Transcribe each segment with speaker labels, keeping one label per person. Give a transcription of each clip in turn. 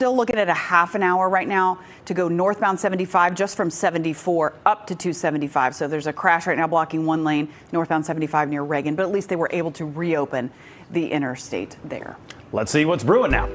Speaker 1: Still looking at a half an hour right now to go northbound 75, just from 74 up to 275. So there's a crash right now blocking one lane, northbound 75 near Reagan, but at least they were able to reopen the interstate there.
Speaker 2: Let's see what's brewing now.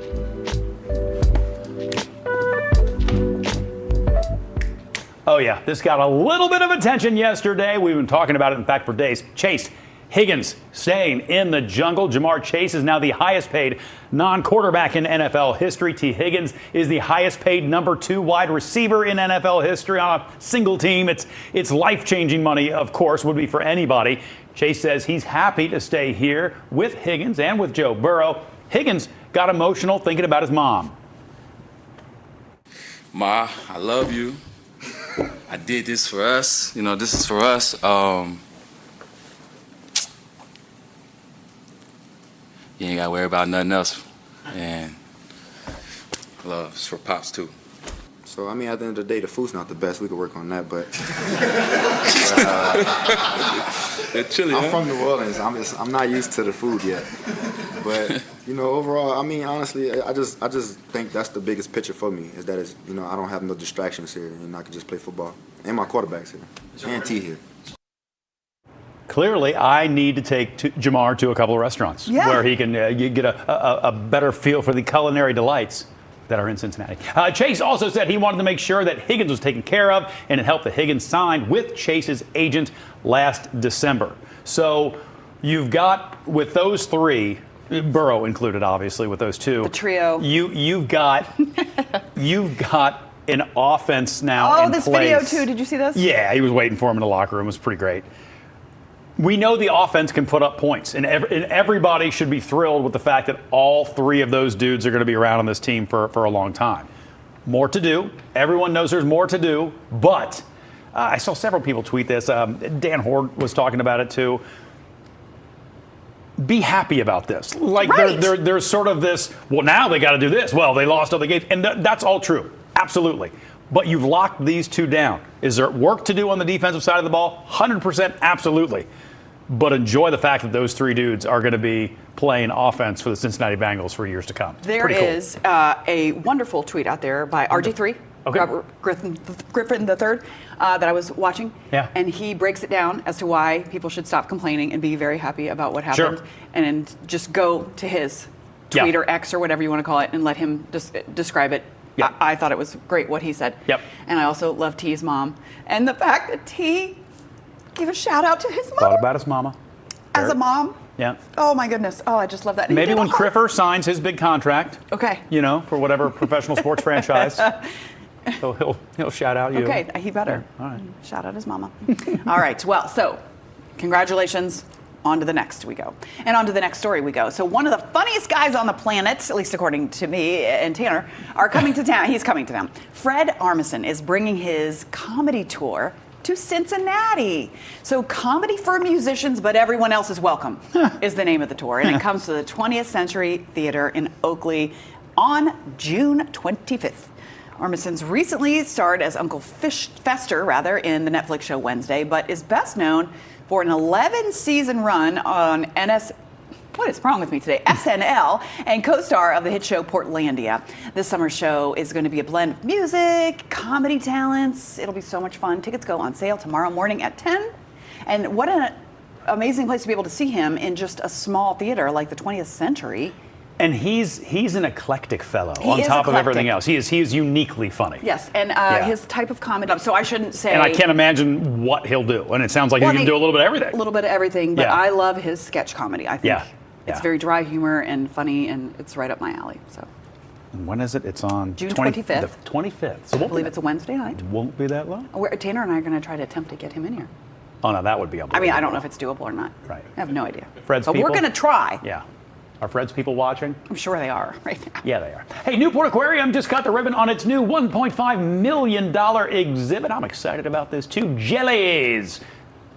Speaker 2: Oh yeah, this got a little bit of attention yesterday. We've been talking about it, in fact, for days. Chase Higgins staying in the jungle. Jamar Chase is now the highest paid non-quarterback in NFL history. T. Higgins is the highest paid number 2 wide receiver in NFL history on a single team. It's life-changing money, of course, would be for anybody. Chase says he's happy to stay here with Higgins and with Joe Burrow. Higgins got emotional thinking about his mom.
Speaker 3: Ma, I love you. I did this for us. You know, this is for us. You ain't got to worry about nothing else. And love's for Pops, too.
Speaker 4: So, I mean, at the end of the day, the food's not the best. We could work on that, but... I'm from New Orleans. I'm not used to the food yet. But, you know, overall, I mean, honestly, I just think that's the biggest picture for me, is that I don't have no distractions here, and I can just play football. And my quarterback's here. And T here.
Speaker 2: Clearly, I need to take Jamar to a couple of restaurants where he can get a better feel for the culinary delights that are in Cincinnati. Chase also said he wanted to make sure that Higgins was taken care of, and it helped that Higgins signed with Chase's agent last December. So you've got, with those three, Burrow included, obviously, with those two.
Speaker 1: The trio.
Speaker 2: You've got an offense now in
Speaker 1: this
Speaker 2: place.
Speaker 1: video, too. Did you see this?
Speaker 2: Yeah, he was waiting for him in the locker room. It was pretty great. We know the offense can put up points, and everybody should be thrilled with the fact that all three of those dudes are going to be around on this team for a long time. More to do. Everyone knows there's more to do, but I saw several people tweet this. Dan Horde was talking about it, too. Be happy about this. Like,
Speaker 1: right.
Speaker 2: there's sort of this, well, now they got to do this. Well, they lost all the games, and that's all true. Absolutely. But you've locked these two down. Is there work to do on the defensive side of the ball? 100%, absolutely. But enjoy the fact that those three dudes are going to be playing offense for the Cincinnati Bengals for years to come.
Speaker 1: There is a wonderful tweet out there by RG3, Robert Griffin III, that I was watching.
Speaker 2: Yeah.
Speaker 1: And he breaks it down as to why people should stop complaining and be very happy about what happened.
Speaker 2: Sure.
Speaker 1: And just go to his tweet or X or whatever you want to call it and let him describe it.
Speaker 2: Yep.
Speaker 1: I thought it was great what he said.
Speaker 2: Yep.
Speaker 1: And I also love T's mom. And the fact that T gave a shout out to his mom.
Speaker 2: Thought about his mama.
Speaker 1: As a mom.
Speaker 2: Yeah.
Speaker 1: Oh, my goodness. Oh, I just love that. And
Speaker 2: Maybe when Criffer signs his big contract.
Speaker 1: Okay.
Speaker 2: You know, for whatever professional sports franchise. So he'll shout out you.
Speaker 1: Okay, he better.
Speaker 2: Yeah. All right.
Speaker 1: Shout out his mama. All right. Well, so congratulations. On to the next we go. And on to the next story we go. So one of the funniest guys on the planet, at least according to me and Tanner, are coming to town. He's coming to town. Fred Armisen is bringing his comedy tour to Cincinnati. So comedy for musicians, but everyone else is welcome is the name of the tour. And it comes to the 20th Century Theater in Oakley on June 25th. Armisen's recently starred as Uncle Fester, in the Netflix show Wednesday, but is best known for an 11-season run on what is wrong with me today? SNL, and co-star of the hit show Portlandia. This summer show is going to be a blend of music, comedy talents. It'll be so much fun. Tickets go on sale tomorrow morning at 10. And what an amazing place to be able to see him in just a small theater like the 20th Century.
Speaker 2: And he's an eclectic fellow on top of everything else. He is uniquely funny.
Speaker 1: Yes, and his type of comedy. So I shouldn't say.
Speaker 2: And I can't imagine what he'll do. And it sounds like he can do a little bit of everything.
Speaker 1: A little bit of everything, but I love his sketch comedy. I think it's very dry humor and funny, and it's right up my alley. So.
Speaker 2: And when is it? It's on
Speaker 1: June 25th.
Speaker 2: The 25th. So
Speaker 1: I believe it's a Wednesday night.
Speaker 2: It won't be that long.
Speaker 1: Tanner and I are going to try to attempt to get him in here.
Speaker 2: Oh no, that would be unbelievable.
Speaker 1: I mean, I don't know if it's doable or not.
Speaker 2: Right.
Speaker 1: I have no idea.
Speaker 2: Fred's
Speaker 1: but
Speaker 2: people?
Speaker 1: We're going to try.
Speaker 2: Yeah. Are Fred's people watching?
Speaker 1: I'm sure they are right now.
Speaker 2: Yeah, they are. Hey, Newport Aquarium just cut the ribbon on its new $1.5 million exhibit. I'm excited about this too. Jellies.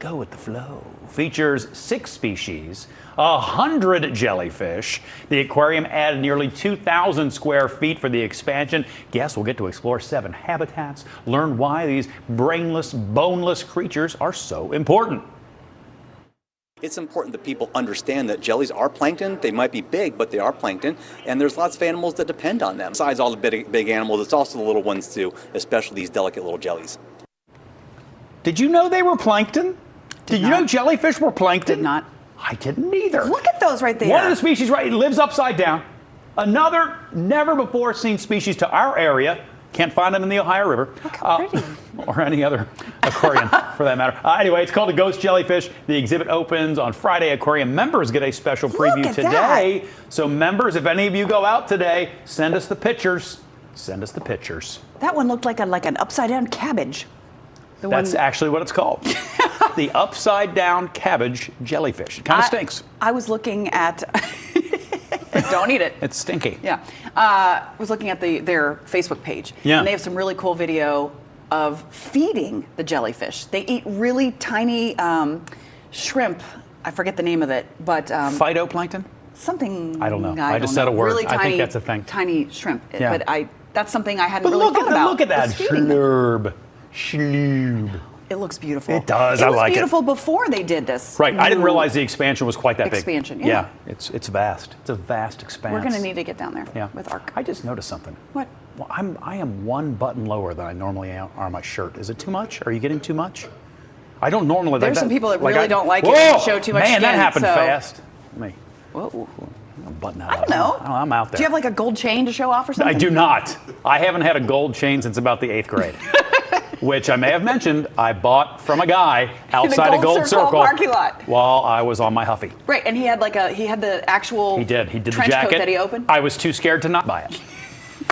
Speaker 2: Go with the flow. Features 6 species, 100 jellyfish. The aquarium added nearly 2,000 square feet for the expansion. Guests will get to explore 7 habitats, learn why these brainless, boneless creatures are so important.
Speaker 5: It's important that people understand that jellies are plankton. They might be big, but they are plankton, and there's lots of animals that depend on them. Besides all the big animals, it's also the little ones too, especially these delicate little jellies.
Speaker 2: Did you know they were plankton? Did you know jellyfish were plankton?
Speaker 1: Did not.
Speaker 2: I didn't either.
Speaker 1: Look at those right there.
Speaker 2: One of the species, right, it lives upside down. Another never before seen species to our area. Can't find them in the Ohio River.
Speaker 1: Look how pretty.
Speaker 2: Or any other aquarium for that matter. Anyway, it's called a ghost jellyfish. The exhibit opens on Friday. Aquarium members get a special preview today. So members, if any of you go out today, send us the pictures. Send us the pictures.
Speaker 1: That one looked like an upside down cabbage.
Speaker 2: That's actually what it's called. The upside down cabbage jellyfish. It kind of stinks.
Speaker 1: I was looking at. Don't eat it.
Speaker 2: It's stinky.
Speaker 1: Yeah. I was looking at their Facebook page.
Speaker 2: Yeah.
Speaker 1: And they have some really cool video of feeding the jellyfish. They eat really tiny shrimp. I forget the name of it, but
Speaker 2: Phytoplankton?
Speaker 1: Something.
Speaker 2: I don't know. I just said a word.
Speaker 1: Really tiny,
Speaker 2: I think that's a thing.
Speaker 1: Tiny shrimp.
Speaker 2: Yeah.
Speaker 1: But that's something I hadn't really thought about.
Speaker 2: Look at that.
Speaker 1: was feeding them.
Speaker 2: Schloob.
Speaker 1: It looks beautiful.
Speaker 2: It does. I like it.
Speaker 1: It was beautiful before they did this.
Speaker 2: Right. I didn't realize the expansion was quite that big.
Speaker 1: Expansion, yeah.
Speaker 2: Yeah. It's vast. It's a vast expanse.
Speaker 1: We're going to need to get down there
Speaker 2: Yeah.
Speaker 1: with ARC.
Speaker 2: I just noticed something.
Speaker 1: What?
Speaker 2: Well, I am one button lower than I normally am on my shirt. Is it too much? Are you getting too much? I don't normally.
Speaker 1: There's some people that really don't like it
Speaker 2: Whoa!
Speaker 1: when you show too much
Speaker 2: Man,
Speaker 1: skin,
Speaker 2: that happened
Speaker 1: so-
Speaker 2: fast. Me.
Speaker 1: Whoa.
Speaker 2: I'll button that
Speaker 1: I
Speaker 2: up.
Speaker 1: don't know.
Speaker 2: I'm out there.
Speaker 1: Do you have like a gold chain to show off or something?
Speaker 2: I do not. I haven't had a gold chain since about the 8th grade. Which I may have mentioned, I bought from a guy outside a Gold Circle
Speaker 1: parking lot.
Speaker 2: while I was on my Huffy.
Speaker 1: Right, and he had the actual
Speaker 2: He did the
Speaker 1: trench
Speaker 2: jacket.
Speaker 1: coat that he opened.
Speaker 2: I was too scared to not buy it.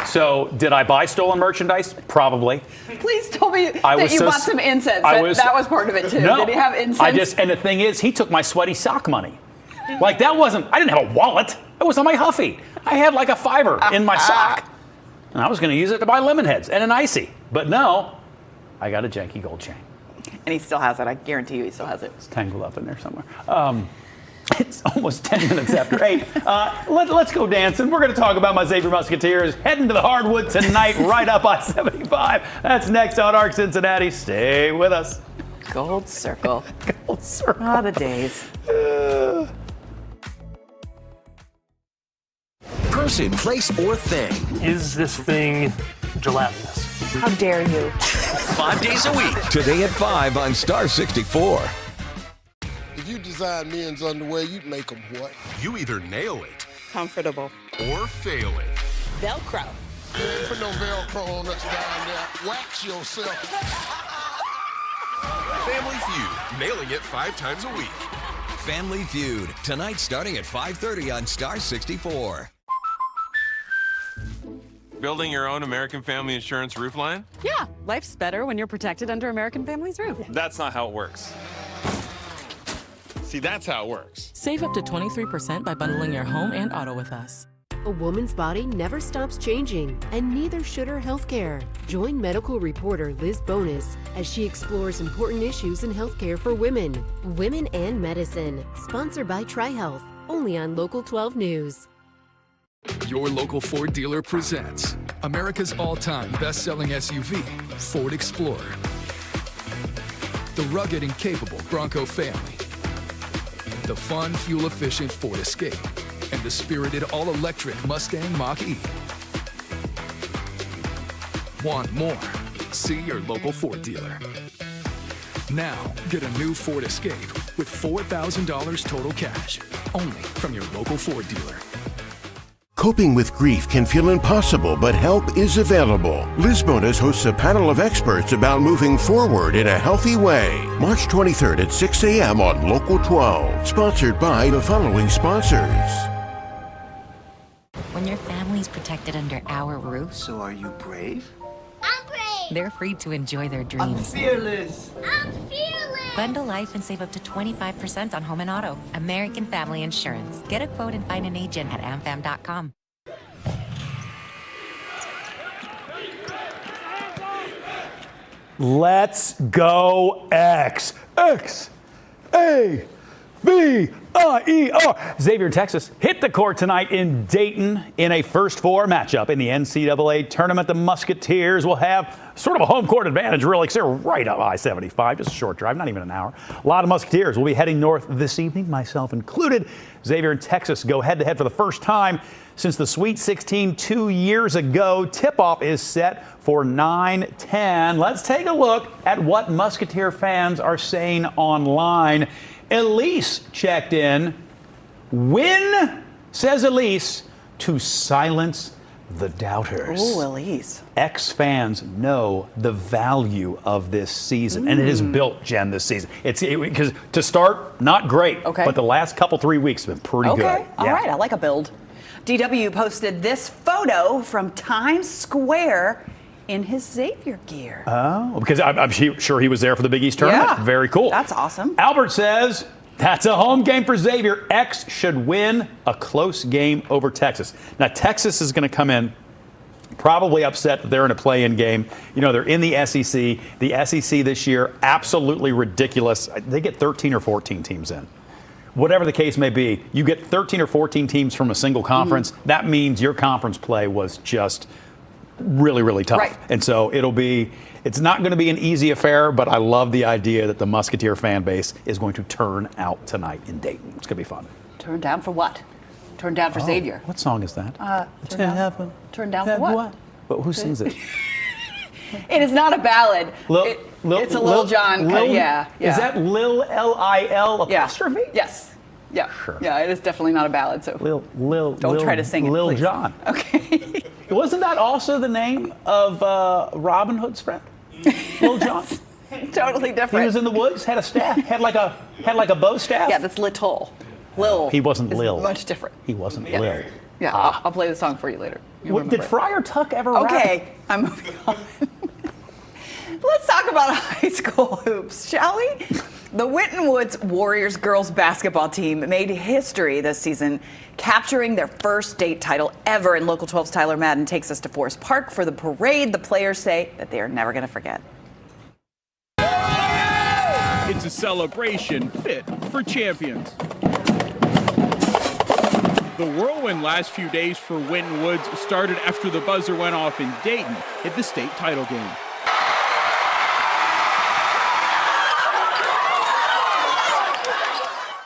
Speaker 2: So did I buy stolen merchandise? Probably.
Speaker 1: Please tell me that you bought some incense. That was part of it too.
Speaker 2: No,
Speaker 1: Did he have incense?
Speaker 2: and the thing is, he took my sweaty sock money. Like I didn't have a wallet. It was on my Huffy. I had like a $5 in my sock. And I was going to use it to buy lemon heads and an icy. But no, I got a janky gold chain.
Speaker 1: And he still has it. I guarantee you he still has it.
Speaker 2: It's tangled up in there somewhere. It's almost 10 minutes after 8. Let's go dancing. We're going to talk about my Xavier Musketeers heading to the hardwood tonight, right up I-75. That's next on ARC Cincinnati. Stay with us.
Speaker 1: Gold Circle.
Speaker 2: Gold Circle.
Speaker 1: Ah, the days.
Speaker 6: Person, place, or thing.
Speaker 7: Is this thing gelatinous?
Speaker 1: How dare you?
Speaker 6: 5 days a week. Today at 5 on Star 64.
Speaker 8: If you design men's underwear, you'd make them what?
Speaker 9: You either nail it
Speaker 10: Comfortable.
Speaker 9: or fail it.
Speaker 10: Velcro.
Speaker 8: Put no Velcro on us down there. Wax yourself.
Speaker 9: Family Feud, nailing it 5 times a week.
Speaker 6: Family Feud. Tonight starting at 5:30 on Star 64.
Speaker 11: Building your own American Family Insurance roofline?
Speaker 10: Yeah, life's better when you're protected under American Family's roof.
Speaker 11: That's not how it works. See, that's how it works.
Speaker 10: Save up to 23% by bundling your home and auto with us.
Speaker 12: A woman's body never stops changing, and neither should her healthcare. Join medical reporter Liz Bonus as she explores important issues in healthcare for women. Women and Medicine, sponsored by TriHealth, only on Local 12 News.
Speaker 13: Your local Ford dealer presents America's all-time best-selling SUV, Ford Explorer. The rugged and capable Bronco family. The fun, fuel-efficient Ford Escape. And the spirited all-electric Mustang Mach-E. Want more? See your local Ford dealer. Now, get a new Ford Escape with $4,000 total cash. Only from your local Ford dealer.
Speaker 14: Coping with grief can feel impossible, but help is available. Liz Bonus hosts a panel of experts about moving forward in a healthy way. March 23rd at 6 a.m. on Local 12. Sponsored by the following sponsors.
Speaker 15: When your family's protected under our roof.
Speaker 16: So are you brave?
Speaker 15: I'm brave! They're free to enjoy their dreams.
Speaker 16: I'm fearless!
Speaker 15: I'm fearless! Bundle life and save up to 25% on home and auto. American Family Insurance. Get a quote and find an agent at amfam.com.
Speaker 2: Let's go X. X. A. V-I-E-R. Xavier, Texas, hit the court tonight in Dayton in a first four matchup in the NCAA tournament. The Musketeers will have sort of a home court advantage, really, because they're right up I-75, just a short drive, not even an hour. A lot of Musketeers will be heading north this evening, myself included. Xavier and Texas go head-to-head for the first time since the Sweet 16 2 years ago. Tip-off is set for 9/10. Let's take a look at what Musketeer fans are saying online. Elise checked in. Win, says Elise, to silence the doubters.
Speaker 1: Ooh, Elise.
Speaker 2: Ex-fans know the value of this season, and it is built, Jen, this season. Because to start, not great, but the last couple 3 weeks have been pretty good.
Speaker 1: Okay, all right, I like a build. DW posted this photo from Times Square in his Xavier gear.
Speaker 2: Oh, because I'm sure he was there for the Big East tournament.
Speaker 1: Yeah,
Speaker 2: very cool.
Speaker 1: That's awesome.
Speaker 2: Albert says, that's a home game for Xavier. X should win a close game over Texas. Now, Texas is going to come in probably upset that they're in a play-in game. You know, they're in the SEC. The SEC this year, absolutely ridiculous. They get 13 or 14 teams in. Whatever the case may be, you get 13 or 14 teams from a single conference. That means your conference play was just really, really tough.
Speaker 1: Right.
Speaker 2: And so it's not going to be an easy affair, but I love the idea that the Musketeer fan base is going to turn out tonight in Dayton. It's going to be fun.
Speaker 1: Turn down for what? Turn down for Xavier.
Speaker 2: What song is that?
Speaker 1: Turn down for what?
Speaker 2: But who sings it?
Speaker 1: It is not a ballad. It's a Lil Jon. Yeah.
Speaker 2: Is that Lil L-I-L apostrophe?
Speaker 1: Yes. Yeah.
Speaker 2: Sure.
Speaker 1: Yeah, it is definitely not a ballad. So
Speaker 2: don't
Speaker 1: try to sing it,
Speaker 2: Lil
Speaker 1: please.
Speaker 2: Jon.
Speaker 1: Okay.
Speaker 2: Wasn't that also the name of Robin Hood's friend? Lil Jon.
Speaker 1: Totally different.
Speaker 2: He was in the woods, had a staff, had like a bow staff.
Speaker 1: Yeah, that's Little. Lil.
Speaker 2: He wasn't Lil.
Speaker 1: Much different.
Speaker 2: He wasn't Lil.
Speaker 1: Yeah, I'll play the song for you later.
Speaker 2: Did Friar Tuck ever rap?
Speaker 1: Okay, I'm moving on. Let's talk about high school hoops, shall we? The Winton Woods Warriors girls basketball team made history this season, capturing their first state title ever. And Local 12's Tyler Madden takes us to Forest Park for the parade the players say that they are never going to forget.
Speaker 17: It's a celebration fit for champions. The whirlwind last few days for Winton Woods started after the buzzer went off in Dayton at the state title game.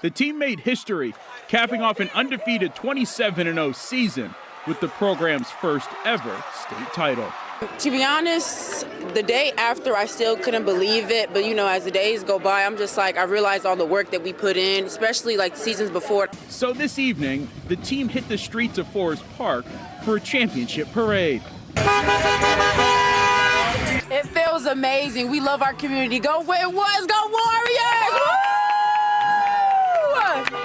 Speaker 17: The team made history, capping off an undefeated 27-0 season with the program's first ever state title.
Speaker 18: To be honest, the day after, I still couldn't believe it. But, you know, as the days go by, I'm just like, I realize all the work that we put in, especially like seasons before.
Speaker 17: So this evening, the team hit the streets of Forest Park for a championship parade.
Speaker 18: It feels amazing. We love our community. Go Winton Woods, go Warriors! Woo!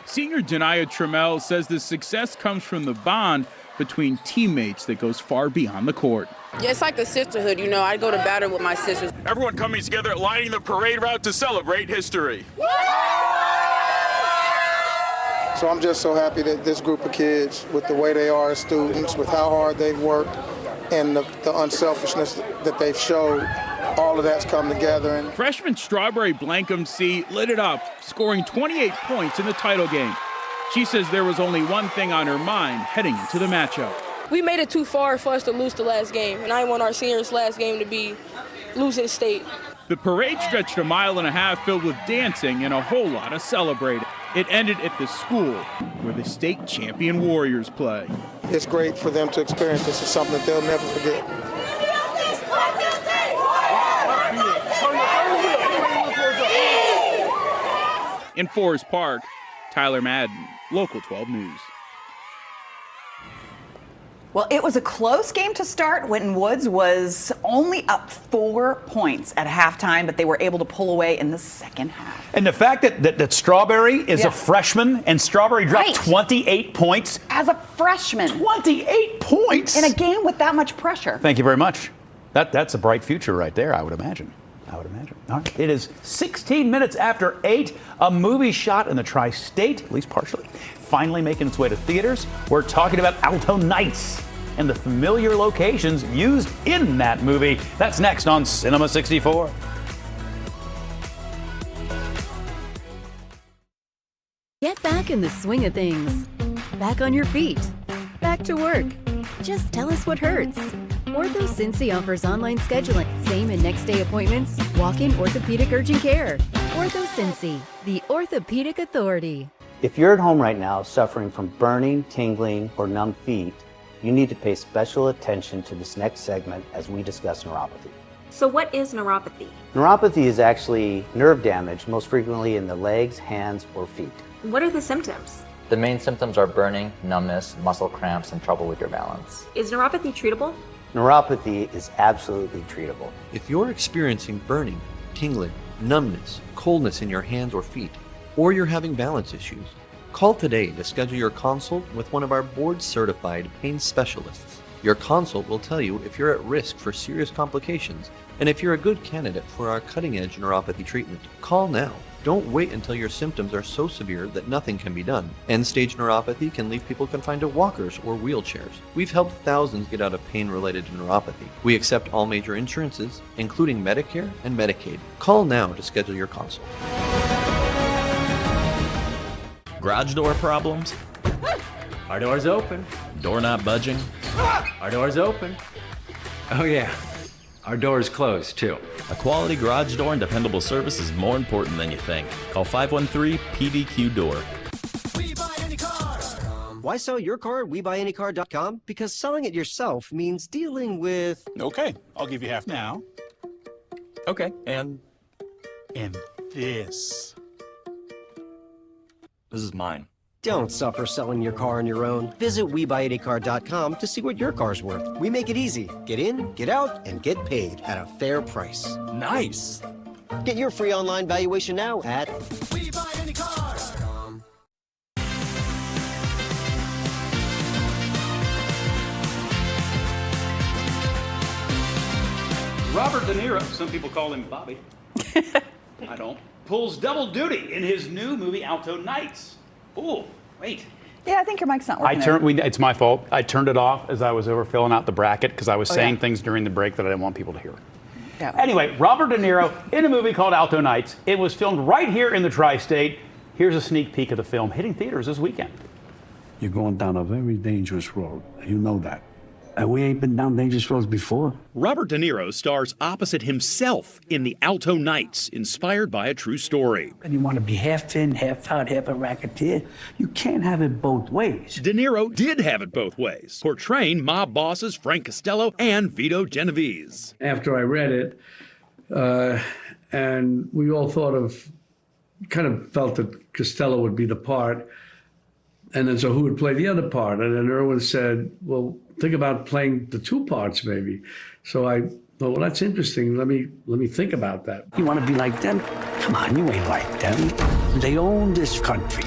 Speaker 17: Senior Denia Trammell says the success comes from the bond between teammates that goes far beyond the court.
Speaker 18: Yeah, it's like a sisterhood, you know. I go to battle with my sisters.
Speaker 9: Everyone coming together, lining the parade route to celebrate history.
Speaker 19: So I'm just so happy that this group of kids, with the way they are as students, with how hard they've worked, and the unselfishness that they've showed, all of that's come together. And
Speaker 17: freshman Strawberry Blankham C lit it up, scoring 28 points in the title game. She says there was only one thing on her mind heading into the matchup.
Speaker 20: We made it too far for us to lose the last game, and I didn't want our seniors' last game to be losing state.
Speaker 17: The parade stretched 1.5 miles filled with dancing and a whole lot of celebrating. It ended at the school where the state champion Warriors play.
Speaker 19: It's great for them to experience this. It's something that they'll never forget.
Speaker 17: In Forest Park, Tyler Madden, Local 12 News.
Speaker 1: Well, it was a close game to start. Winton Woods was only up 4 points at halftime, but they were able to pull away in the second half.
Speaker 2: And the fact that Strawberry is a freshman and Strawberry dropped 28 points.
Speaker 1: As a freshman.
Speaker 2: 28 points?
Speaker 1: In a game with that much pressure.
Speaker 2: Thank you very much. That's a bright future right there, I would imagine. All right. It is 16 minutes after 8. A movie shot in the tri-state, at least partially, finally making its way to theaters. We're talking about Alto Nights and the familiar locations used in that movie. That's next on Cinema 64.
Speaker 21: back in the swing of things. Back on your feet. Back to work. Just tell us what hurts. Ortho Cincy offers online scheduling, same and next day appointments, walk-in orthopedic urgent care. Ortho Cincy, the orthopedic authority.
Speaker 22: If you're at home right now suffering from burning, tingling, or numb feet, you need to pay special attention to this next segment as we discuss neuropathy.
Speaker 23: So what is neuropathy?
Speaker 22: Neuropathy is actually nerve damage, most frequently in the legs, hands, or feet.
Speaker 23: What are the symptoms?
Speaker 24: The main symptoms are burning, numbness, muscle cramps, and trouble with your balance.
Speaker 23: Is neuropathy treatable?
Speaker 22: Neuropathy is absolutely treatable.
Speaker 25: If you're experiencing burning, tingling, numbness, coldness in your hands or feet, or you're having balance issues, call today to schedule your consult with one of our board-certified pain specialists. Your consult will tell you if you're at risk for serious complications and if you're a good candidate for our cutting-edge neuropathy treatment. Call now. Don't wait until your symptoms are so severe that nothing can be done. End-stage neuropathy can leave people confined to walkers or wheelchairs. We've helped thousands get out of pain related to neuropathy. We accept all major insurances, including Medicare and Medicaid. Call now to schedule your consult.
Speaker 26: Garage door problems? Our door's open. Door not budging? Our door's open.
Speaker 27: Oh yeah, our door's closed too.
Speaker 26: A quality garage door and dependable service is more important than you think. Call 513-PDQ-DOOR.
Speaker 28: Why sell your car at WeBuyAnyCar.com? Because selling it yourself means dealing with...
Speaker 29: Okay, I'll give you half now.
Speaker 26: Okay, and
Speaker 29: this.
Speaker 26: This is mine.
Speaker 28: Don't suffer selling your car on your own. Visit WeBuyAnyCar.com to see what your car's worth. We make it easy. Get in, get out, and get paid at a fair price.
Speaker 26: Nice.
Speaker 28: Get your free online valuation now at WeBuyAnyCar.com.
Speaker 2: Robert De Niro, some people call him Bobby. I don't. Pulls double duty in his new movie Alto Nights. Ooh, wait.
Speaker 1: Yeah, I think your mic's not working.
Speaker 2: It's my fault. I turned it off as I was over filling out the bracket because I was saying things during the break that I didn't want people to hear.
Speaker 1: Yeah.
Speaker 2: Anyway, Robert De Niro in a movie called Alto Nights. It was filmed right here in the tri-state. Here's a sneak peek of the film hitting theaters this weekend.
Speaker 30: You're going down a very dangerous road. You know that. And we ain't been down dangerous roads before.
Speaker 31: Robert De Niro stars opposite himself in the Alto Nights, inspired by a true story.
Speaker 30: And you want to be half in, half out, half a racketeer. You can't have it both ways.
Speaker 31: De Niro did have it both ways, portraying mob bosses Frank Costello and Vito Genovese.
Speaker 30: After I read it, and we all kind of felt that Costello would be the part. And then so who would play the other part? And then Irwin said, well, think about playing the two parts maybe. So I thought, well, that's interesting. Let me think about that. You want to be like them? Come on, you ain't like them. They own this country.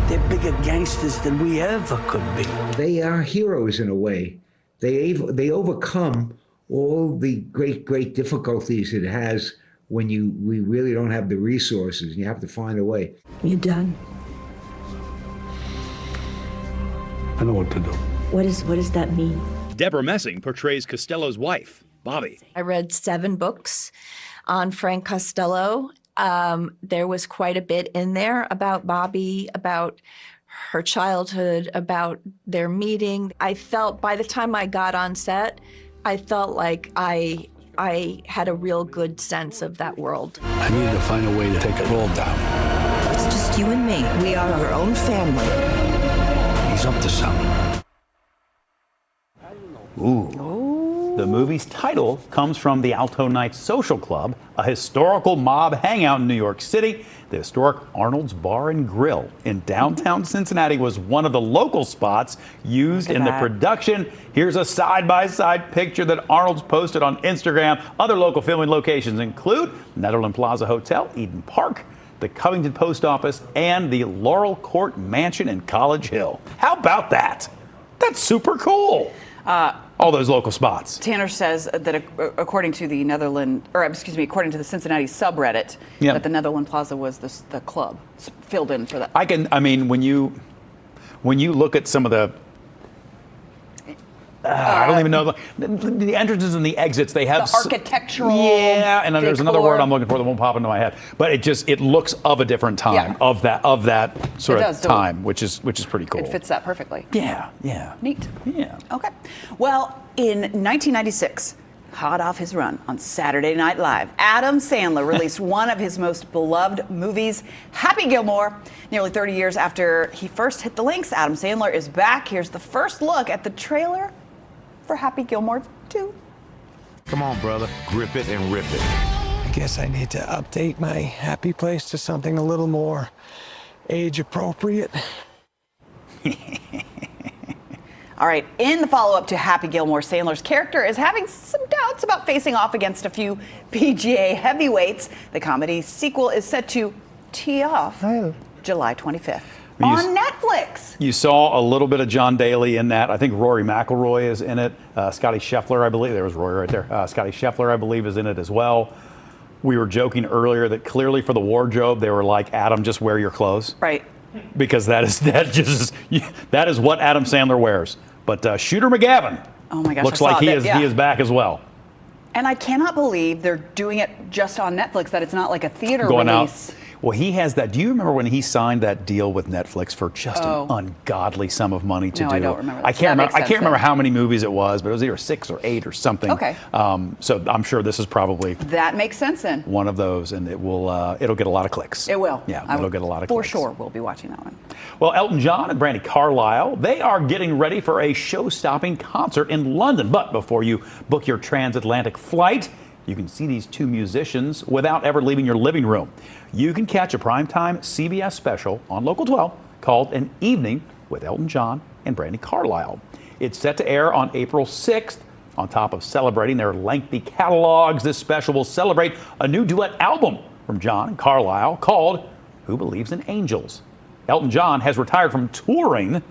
Speaker 30: They're bigger gangsters than we ever could be.
Speaker 32: They are heroes in a way. They overcome all the great difficulties it has when we really don't have the resources. You have to find a way.
Speaker 33: You done?
Speaker 30: I know what to do.
Speaker 33: What does that mean?
Speaker 31: Deborah Messing portrays Costello's wife, Bobby.
Speaker 34: I read 7 books on Frank Costello. There was quite a bit in there about Bobby, about her childhood, about their meeting. I felt by the time I got on set, I felt like I had a real good sense of that world.
Speaker 30: I need to find a way to take it all down.
Speaker 33: It's just you and me. We are our own family.
Speaker 30: He's up to something.
Speaker 2: Ooh. The movie's title comes from the Alto Nights Social Club, a historical mob hangout in New York City. The historic Arnold's Bar and Grill in downtown Cincinnati was one of the local spots used in the production. Here's a side-by-side picture that Arnold's posted on Instagram. Other local filming locations include Netherland Plaza Hotel, Eden Park, the Covington Post Office, and the Laurel Court Mansion in College Hill. How about that? That's super cool. All those local spots.
Speaker 1: Tanner says that according to the according to the Cincinnati subreddit, that the Netherland Plaza was the club filled in for that.
Speaker 2: When you look at some of the I don't even know the entrances and the exits. They have
Speaker 1: the architectural.
Speaker 2: Yeah, and then there's another
Speaker 1: decor.
Speaker 2: word I'm looking for that won't pop into my head. But it looks of a different time of that sort of time, which is pretty cool.
Speaker 1: It fits that perfectly.
Speaker 2: Yeah.
Speaker 1: Neat.
Speaker 2: Yeah.
Speaker 1: Okay. Well, in 1996, hot off his run on Saturday Night Live, Adam Sandler released one of his most beloved movies, Happy Gilmore. Nearly 30 years after he first hit the links, Adam Sandler is back. Here's the first look at the trailer for Happy Gilmore 2.
Speaker 3: Come on, brother. Grip it and rip it.
Speaker 4: I guess I need to update my happy place to something a little more age appropriate.
Speaker 1: All right, in the follow-up to Happy Gilmore, Sandler's character is having some doubts about facing off against a few PGA heavyweights. The comedy sequel is set to tee off July 25th on Netflix.
Speaker 2: You saw a little bit of John Daly in that. I think Rory McIlroy is in it. Scotty Scheffler, I believe. There was Rory right there. Scotty Scheffler, I believe, is in it as well. We were joking earlier that clearly for the wardrobe, they were like, Adam, just wear your clothes.
Speaker 1: Right.
Speaker 2: Because that is what Adam Sandler wears. But Shooter McGavin
Speaker 1: oh my gosh,
Speaker 2: looks like he is back as well.
Speaker 1: And I cannot believe they're doing it just on Netflix, that it's not like a theater
Speaker 2: Going
Speaker 1: release.
Speaker 2: out. Well, he has that. Do you remember when he signed that deal with Netflix for just an ungodly sum of money to do?
Speaker 1: I don't remember that.
Speaker 2: I can't remember how many movies it was, but it was either 6 or 8 or something.
Speaker 1: Okay.
Speaker 2: So I'm sure this is probably
Speaker 1: That makes sense then.
Speaker 2: one of those, and it'll get a lot of clicks.
Speaker 1: It will.
Speaker 2: Yeah, it'll get a lot of
Speaker 1: For
Speaker 2: clicks.
Speaker 1: sure, we'll be watching that one.
Speaker 2: Well, Elton John and Brandi Carlile, they are getting ready for a show-stopping concert in London. But before you book your transatlantic flight, you can see these two musicians without ever leaving your living room. You can catch a primetime CBS special on Local 12 called An Evening with Elton John and Brandi Carlile. It's set to air on April 6th. On top of celebrating their lengthy catalogs, this special will celebrate a new duet album from John and Carlile called Who Believes in Angels. Elton John has retired from touring,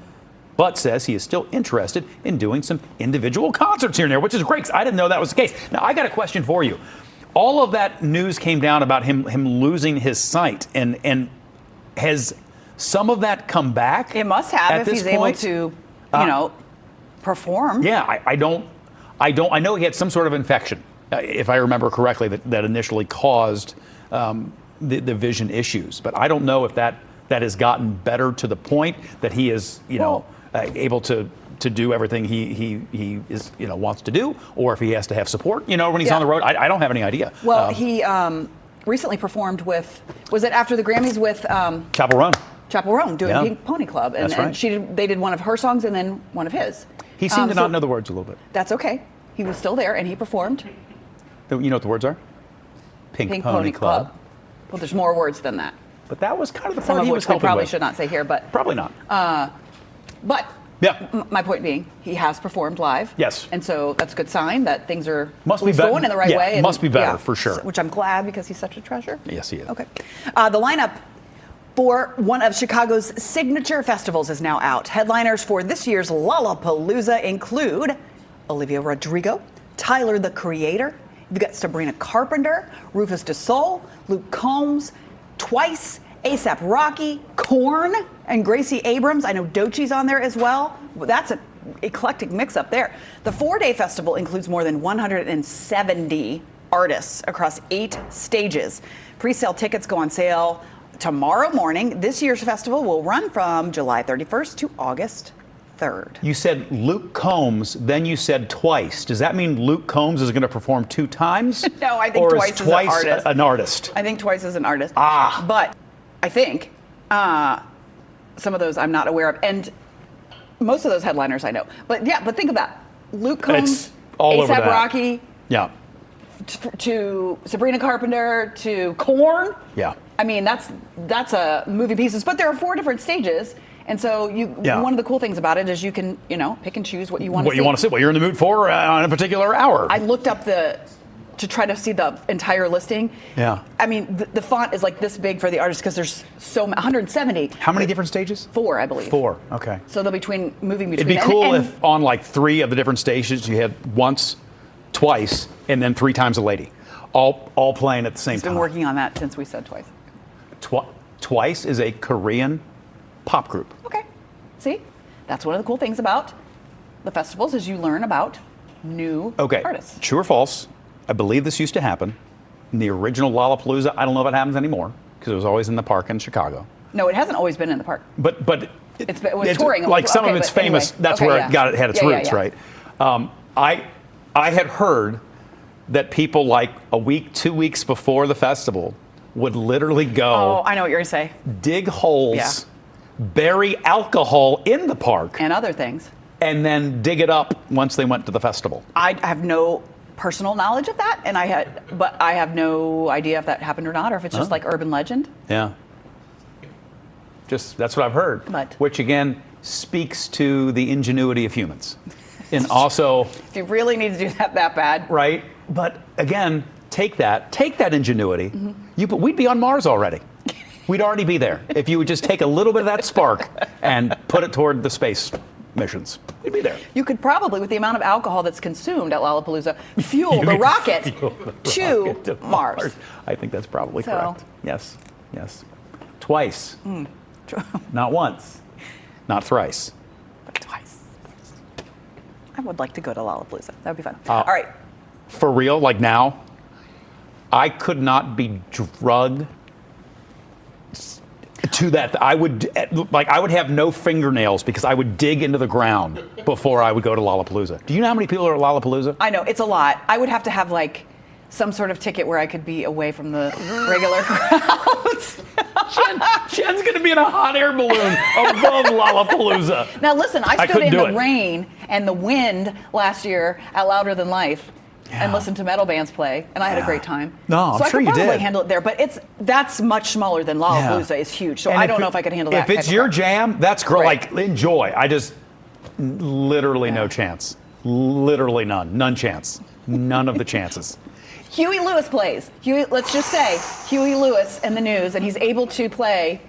Speaker 2: but says he is still interested in doing some individual concerts here and there, which is great, 'cause I didn't know that was the case. Now, I got a question for you. All of that news came down about him losing his sight, and has some of that come back?
Speaker 1: It must have
Speaker 2: at
Speaker 1: if
Speaker 2: this
Speaker 1: he's able
Speaker 2: point?
Speaker 1: to, perform.
Speaker 2: Yeah, I know he had some sort of infection, if I remember correctly, that initially caused the vision issues. But I don't know if that has gotten better to the point that he is, able to do everything he is, wants to do, or if he has to have support, when he's on the road. I don't have any idea.
Speaker 1: Well, he recently performed with, was it after the Grammys with
Speaker 2: Chapel Roan
Speaker 1: doing Pink Pony Club, and,
Speaker 2: That's right.
Speaker 1: and they did one of her songs and then one of his.
Speaker 2: He seemed to not know the words a little bit.
Speaker 1: That's okay. He was still there and he performed.
Speaker 2: You know what the words are? Pink Pony Club.
Speaker 1: Well, there's more words than that.
Speaker 2: But that was kind of the
Speaker 1: Some
Speaker 2: part
Speaker 1: of
Speaker 2: he
Speaker 1: which
Speaker 2: was
Speaker 1: we
Speaker 2: helping
Speaker 1: probably
Speaker 2: with.
Speaker 1: should not say here, but
Speaker 2: Probably not.
Speaker 1: but
Speaker 2: Yeah.
Speaker 1: my point being, he has performed live.
Speaker 2: Yes.
Speaker 1: And so that's a good sign that things are
Speaker 2: Must be
Speaker 1: going in the right way. And,
Speaker 2: must be better, for sure.
Speaker 1: Which I'm glad, because he's such a treasure.
Speaker 2: Yes, he is.
Speaker 1: Okay. The lineup for one of Chicago's signature festivals is now out. Headliners for this year's Lollapalooza include Olivia Rodrigo, Tyler, the Creator. You've got Sabrina Carpenter, Rufus Du Sol, Luke Combs, Twice, A$AP Rocky, Korn, and Gracie Abrams. I know Doechie's on there as well. That's an eclectic mix up there. The 4-day festival includes more than 170 artists across 8 stages. Pre-sale tickets go on sale tomorrow morning. This year's festival will run from July 31st to August 3rd.
Speaker 2: You said Luke Combs, then you said Twice. Does that mean Luke Combs is going to perform 2 times?
Speaker 1: No, I think
Speaker 2: or
Speaker 1: Twice
Speaker 2: is
Speaker 1: is
Speaker 2: Twice
Speaker 1: an artist.
Speaker 2: an artist?
Speaker 1: I think Twice is an artist.
Speaker 2: Ah.
Speaker 1: But I think some of those I'm not aware of. And most of those headliners I know. But yeah, but think of that. Luke Combs,
Speaker 2: It's all over
Speaker 1: A$AP
Speaker 2: that.
Speaker 1: Rocky,
Speaker 2: Yeah.
Speaker 1: to Sabrina Carpenter, to Korn.
Speaker 2: Yeah.
Speaker 1: I mean, that's a moving pieces. But there are 4 different stages. And so one of the cool things about it is you can, pick and choose what you want to see.
Speaker 2: What you want to see, what you're in the mood for on a particular hour.
Speaker 1: I looked up to try to see the entire listing.
Speaker 2: Yeah.
Speaker 1: I mean, the font is like this big for the artist because there's 170.
Speaker 2: How many different stages?
Speaker 1: 4, I believe.
Speaker 2: 4, okay.
Speaker 1: So they'll be moving between.
Speaker 2: It'd be cool if on like 3 of the different stages you had once, twice, and then 3 times a lady, all playing at the same
Speaker 1: He's
Speaker 2: time.
Speaker 1: been working on that since we said Twice.
Speaker 2: Twice is a Korean pop group.
Speaker 1: Okay. See, that's one of the cool things about the festivals is you learn about new artists.
Speaker 2: True or false? I believe this used to happen. In the original Lollapalooza, I don't know if it happens anymore because it was always in the park in Chicago.
Speaker 1: No, it hasn't always been in the park.
Speaker 2: But
Speaker 1: it was touring.
Speaker 2: Like some of it's famous.
Speaker 1: Anyway.
Speaker 2: That's where it had its roots, right? I had heard that people like a week, 2 weeks before the festival would literally go.
Speaker 1: Oh, I know what you're going to say.
Speaker 2: Dig holes, bury alcohol in the park,
Speaker 1: and other things,
Speaker 2: and then dig it up once they went to the festival.
Speaker 1: I have no personal knowledge of that, but I have no idea if that happened or not, or if it's just like urban legend.
Speaker 2: Yeah. Just that's what I've heard. Which again speaks to the ingenuity of humans. And also,
Speaker 1: if you really need to do that bad,
Speaker 2: right? But again, take that ingenuity. We'd be on Mars already. We'd already be there if you would just take a little bit of that spark and put it toward the space missions. We'd be there.
Speaker 1: You could probably, with the amount of alcohol that's consumed at Lollapalooza, fuel the rocket to Mars.
Speaker 2: I think that's probably correct. Yes. Twice. Not once. Not thrice.
Speaker 1: But twice. I would like to go to Lollapalooza. That would be fun. All right.
Speaker 2: For real, like now, I could not be drugged to that. I would have no fingernails because I would dig into the ground before I would go to Lollapalooza. Do you know how many people are at Lollapalooza?
Speaker 1: I know, it's a lot. I would have to have like some sort of ticket where I could be away from the regular crowds.
Speaker 2: Jen's going to be in a hot air balloon above Lollapalooza.
Speaker 1: Now listen, I stood in the rain and the wind last year at Louder Than Life and listened to metal bands play, and I had a great time.
Speaker 2: No, I'm sure you did.
Speaker 1: So I could probably handle it there, but that's much smaller than Lollapalooza is huge, so I don't know if I could handle that.
Speaker 2: If it's your jam, that's great. Like, enjoy. I just, literally no chance. Literally none. None chance. None of the chances.
Speaker 1: Huey Lewis plays. Let's just say Huey Lewis and the News, and he's able to play.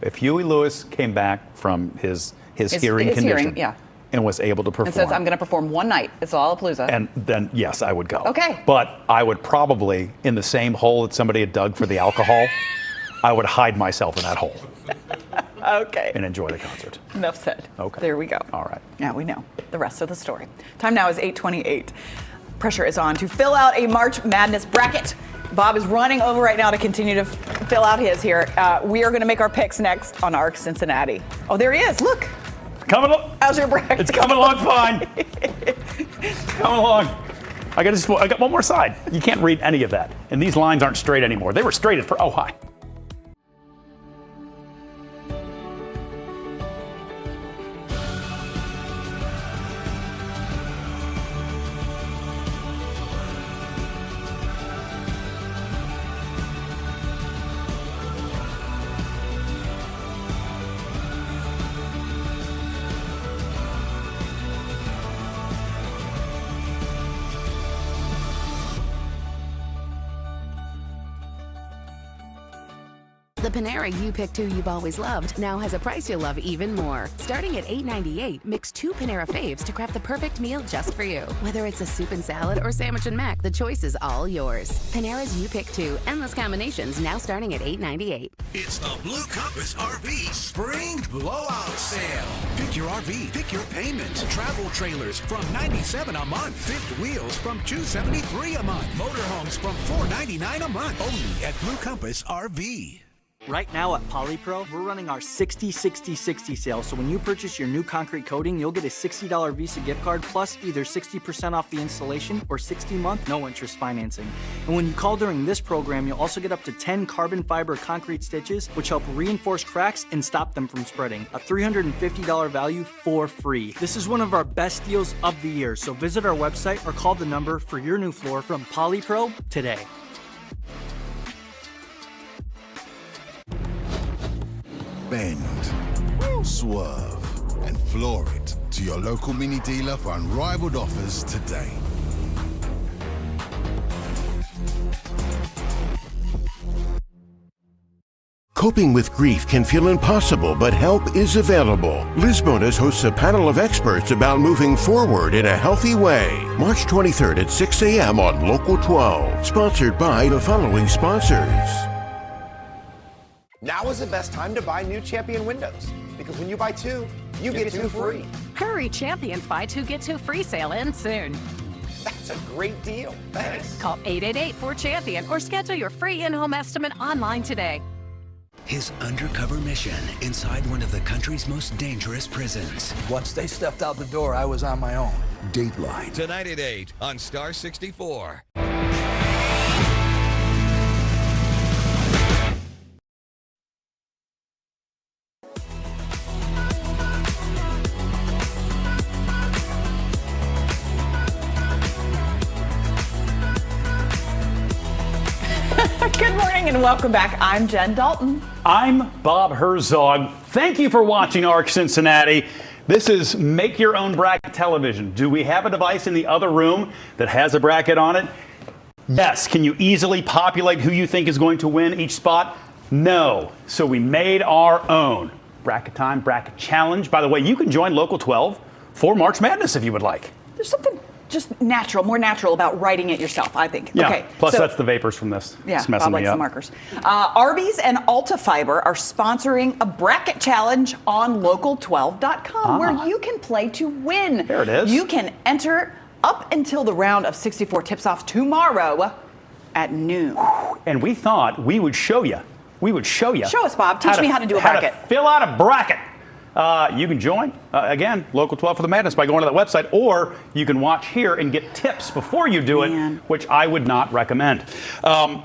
Speaker 2: If Huey Lewis came back from his hearing condition and was able to perform.
Speaker 1: And says, I'm going to perform one night. It's Lollapalooza.
Speaker 2: And then, yes, I would go.
Speaker 1: Okay.
Speaker 2: But I would probably, in the same hole that somebody had dug for the alcohol, I would hide myself in that hole.
Speaker 1: Okay.
Speaker 2: And enjoy the concert.
Speaker 1: Enough said.
Speaker 2: Okay.
Speaker 1: There we go.
Speaker 2: All right.
Speaker 1: Now we know the rest of the story. Time now is 8:28. Pressure is on to fill out a March Madness bracket. Bob is running over right now to continue to fill out his here. We are going to make our picks next on ARC Cincinnati. Oh, there he is. Look.
Speaker 2: Coming along.
Speaker 1: How's your bracket?
Speaker 2: It's coming along fine. Coming along. I got one more side. You can't read any of that. And these lines aren't straight anymore. They were straight at first. Oh, hi.
Speaker 5: The Panera You Pick 2 you've always loved now has a price you'll love even more. Starting at $8.98, mix 2 Panera faves to craft the perfect meal just for you. Whether it's a soup and salad or sandwich and mac, the choice is all yours. Panera's You Pick 2, endless combinations now starting at $8.98.
Speaker 6: It's the Blue Compass RV Spring Blowout Sale. Pick your RV, pick your payment. Travel trailers from $97 a month. Fifth wheels from $273 a month. Motorhomes from $499 a month. Only at Blue Compass RV.
Speaker 7: Right now at Polypro, we're running our 60-60-60 sale. So when you purchase your new concrete coating, you'll get a $60 Visa gift card plus either 60% off the installation or 60-month no interest financing. And when you call during this program, you'll also get up to 10 carbon fiber concrete stitches, which help reinforce cracks and stop them from spreading. A $350 value for free. This is one of our best deals of the year. So visit our website or call the number for your new floor from Polypro today.
Speaker 6: Bend, swerve, and floor it to your local Mini dealer for unrivaled offers today.
Speaker 3: Coping with grief can feel impossible, but help is available. Lisbonas hosts a panel of experts about moving forward in a healthy way. March 23rd at 6 a.m. on Local 12. Sponsored by the following sponsors.
Speaker 8: Now is the best time to buy new Champion windows, because when you buy two, you get 2 free.
Speaker 9: Hurry, Champions Buy 2 Get 2 free sale ends soon.
Speaker 8: That's a great deal. Thanks.
Speaker 9: Call 888-4CHAMPION or schedule your free in-home estimate online today.
Speaker 6: His undercover mission inside one of the country's most dangerous prisons.
Speaker 10: Once they stepped out the door, I was on my own.
Speaker 6: Dateline.
Speaker 11: Tonight at 8 on Star 64.
Speaker 1: Good morning and welcome back. I'm Jen Dalton.
Speaker 2: I'm Bob Herzog. Thank you for watching ARC Cincinnati. This is Make Your Own Bracket Television. Do we have a device in the other room that has a bracket on it? Yes. Can you easily populate who you think is going to win each spot? No. So we made our own. Bracket time, bracket challenge. By the way, you can join Local 12 for March Madness if you would like.
Speaker 1: There's something just more natural about writing it yourself, I think.
Speaker 2: Yeah.
Speaker 1: Okay.
Speaker 2: Plus,
Speaker 1: so,
Speaker 2: that's the vapors from this.
Speaker 1: Yeah,
Speaker 2: it's messing
Speaker 1: Bob
Speaker 2: me
Speaker 1: likes
Speaker 2: up.
Speaker 1: the markers. Arby's and Alta Fiber are sponsoring a bracket challenge on local12.com where you can play to win.
Speaker 2: There it is.
Speaker 1: You can enter up until the round of 64 tips off tomorrow at noon.
Speaker 2: And we thought we would show you.
Speaker 1: Show us, Bob. Teach me how to do a bracket.
Speaker 2: How to fill out a bracket. You can join, again, Local 12 for the Madness by going to that website, or you can watch here and get tips before you do it, which I would not recommend.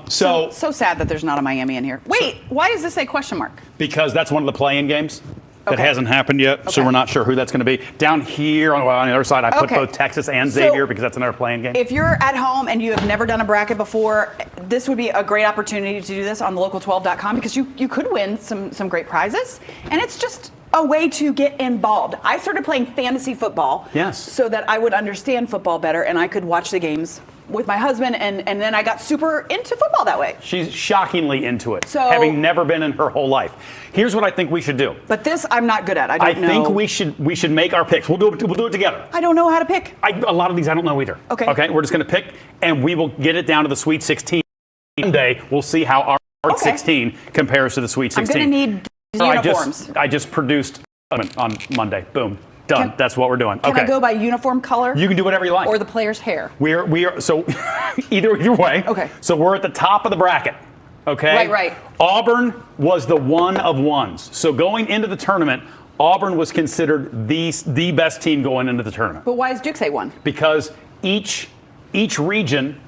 Speaker 2: So
Speaker 1: sad that there's not a Miami in here. Wait, why does this say question mark?
Speaker 2: Because that's one of the play-in games that
Speaker 1: Okay.
Speaker 2: hasn't happened yet, so we're not sure who that's going to be. Down here on the other side, I put both Texas and Xavier because that's another play-in game.
Speaker 1: If you're at home and you have never done a bracket before, this would be a great opportunity to do this on local12.com because you could win some great prizes, and it's just a way to get involved. I started playing fantasy football so that I would understand football better and I could watch the games with my husband, and then I got super into football that way.
Speaker 2: She's shockingly into it,
Speaker 1: So-
Speaker 2: having never been in her whole life. Here's what I think we should do.
Speaker 1: But this I'm not good at. I don't know.
Speaker 2: think we should make our picks. We'll do it together.
Speaker 1: I don't know how to pick.
Speaker 2: A lot of these I don't know either. Okay, we're just going to pick, and we will get it down to the Sweet 16. Monday, we'll see how our 16 compares to the Sweet 16.
Speaker 1: I'm going to need uniforms.
Speaker 2: I just produced on Monday. Boom. Done. That's what we're doing.
Speaker 1: Can I go by uniform color?
Speaker 2: You can do whatever you like.
Speaker 1: Or the player's hair?
Speaker 2: We are so either way.
Speaker 1: Okay.
Speaker 2: So we're at the top of the bracket. Okay.
Speaker 1: Right.
Speaker 2: Auburn was the one of ones. So going into the tournament, Auburn was considered the best team going into the tournament.
Speaker 1: But why is Duke say one?
Speaker 2: Because each region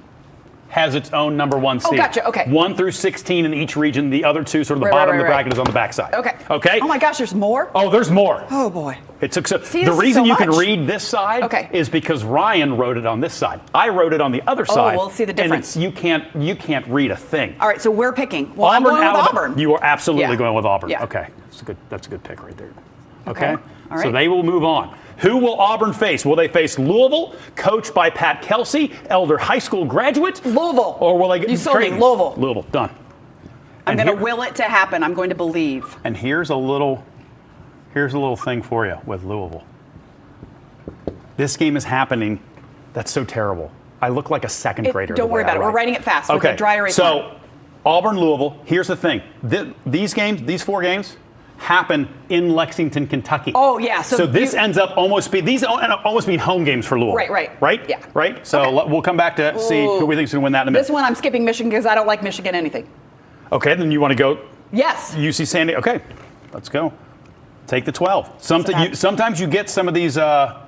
Speaker 2: has its own number one seed.
Speaker 1: Oh, gotcha. Okay.
Speaker 2: 1 through 16 in each region. The other two, sort of the bottom of the bracket, is on the backside.
Speaker 1: Okay.
Speaker 2: Okay.
Speaker 1: Oh my gosh, there's more?
Speaker 2: Oh, there's more.
Speaker 1: Oh boy.
Speaker 2: It took
Speaker 1: See,
Speaker 2: the
Speaker 1: this is
Speaker 2: reason
Speaker 1: so
Speaker 2: you can
Speaker 1: much.
Speaker 2: read this side is because Ryan wrote it on this side. I wrote it on the other side.
Speaker 1: we'll see the difference.
Speaker 2: And you can't read a thing.
Speaker 1: All right, so we're picking. Well, I'm going with Auburn.
Speaker 2: You are absolutely going with Auburn.
Speaker 1: Yeah.
Speaker 2: Okay. That's a good pick right there. Okay.
Speaker 1: All right.
Speaker 2: So they will move on. Who will Auburn face? Will they face Louisville, coached by Pat Kelsey, Elder High School graduate?
Speaker 1: Louisville.
Speaker 2: Or will they get
Speaker 1: You sold me,
Speaker 2: Creighton?
Speaker 1: Louisville.
Speaker 2: Louisville, done.
Speaker 1: I'm going to will it to happen. I'm going to believe.
Speaker 2: And here's a little thing for you with Louisville. This game is happening. That's so terrible. I look like a second grader.
Speaker 1: Don't worry about it. We're writing it fast with a dry erase pen.
Speaker 2: So Auburn, Louisville. Here's the thing. These 4 games happen in Lexington, Kentucky.
Speaker 1: Oh yeah.
Speaker 2: So this ends up almost being home games for Louisville.
Speaker 1: Right. Yeah.
Speaker 2: Right. So we'll come back to see who we think is going to win that in a minute.
Speaker 1: This one I'm skipping Michigan because I don't like Michigan anything.
Speaker 2: Okay, then you want to go?
Speaker 1: Yes.
Speaker 2: UC San Diego. Okay, let's go. Take the 12. Sometimes you get some of these 5-12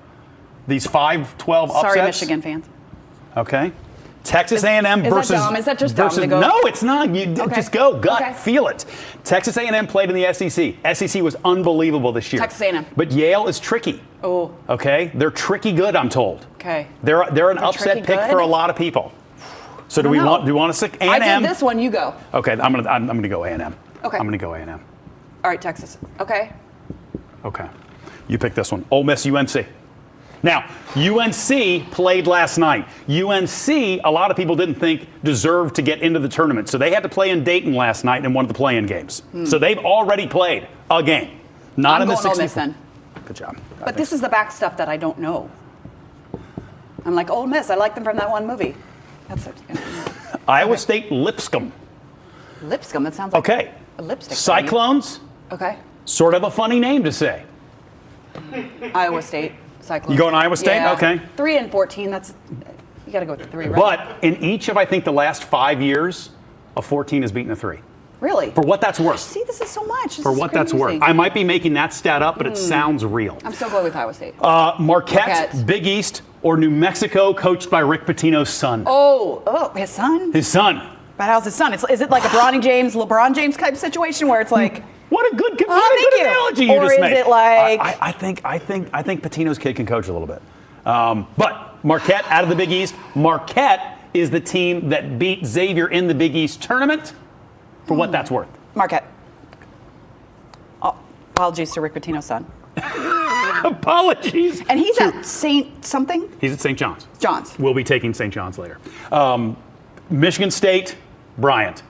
Speaker 2: upsets.
Speaker 1: Sorry, Michigan fans.
Speaker 2: Okay. Texas A&M versus.
Speaker 1: Is that dumb? Is that just dumb to go?
Speaker 2: No, it's not. Just go gut, feel it. Texas A&M played in the SEC. SEC was unbelievable this year.
Speaker 1: Texas A&M.
Speaker 2: But Yale is tricky.
Speaker 1: Oh.
Speaker 2: Okay, they're tricky good. I'm told.
Speaker 1: Okay.
Speaker 2: They're an upset pick for a lot of people. So do we want to stick A&M?
Speaker 1: I did this one. You go.
Speaker 2: Okay, I'm gonna go A&M.
Speaker 1: Okay.
Speaker 2: I'm gonna go A&M.
Speaker 1: All right, Texas. Okay.
Speaker 2: Okay. You pick this one. Ole Miss, UNC. Now, UNC played last night. UNC, a lot of people didn't think deserved to get into the tournament. So they had to play in Dayton last night in one of the play-in games. So they've already played a game. Not in the 60.
Speaker 1: Ole Miss then.
Speaker 2: Good job.
Speaker 1: But this is the back stuff that I don't know. I'm like, Ole Miss, I like them from that one movie. That's it.
Speaker 2: Iowa State Lipscomb.
Speaker 1: Lipscomb, that sounds like
Speaker 2: Okay.
Speaker 1: a lipstick.
Speaker 2: Cyclones.
Speaker 1: Okay.
Speaker 2: Sort of a funny name to say.
Speaker 1: Iowa State Cyclones.
Speaker 2: You going Iowa State?
Speaker 1: Yeah.
Speaker 2: Okay.
Speaker 1: 3 and 14. That's you got to go with the 3, right?
Speaker 2: But in each of, I think, the last 5 years, a 14 has beaten a 3.
Speaker 1: Really?
Speaker 2: For what that's worth.
Speaker 1: See, this is so much. This
Speaker 2: For
Speaker 1: is
Speaker 2: what that's
Speaker 1: crazy.
Speaker 2: worth. I might be making that stat up, but it sounds real.
Speaker 1: I'm still going with Iowa State.
Speaker 2: Marquette, Big East, or New Mexico, coached by Rick Pitino's son.
Speaker 1: Oh, his son?
Speaker 2: His son.
Speaker 1: But how's his son? Is it like a LeBron James type situation where it's like,
Speaker 2: what a good analogy you
Speaker 1: or
Speaker 2: just
Speaker 1: is
Speaker 2: made.
Speaker 1: it like?
Speaker 2: I think Pitino's kid can coach a little bit. But Marquette out of the Big East. Marquette is the team that beat Xavier in the Big East tournament. For what that's worth.
Speaker 1: Marquette. Oh, apologies to Rick Pitino's son.
Speaker 2: Apologies.
Speaker 1: And he's at St. something?
Speaker 2: He's at St. John's.
Speaker 1: John's.
Speaker 2: We'll be taking St. John's later. Michigan State, Bryant.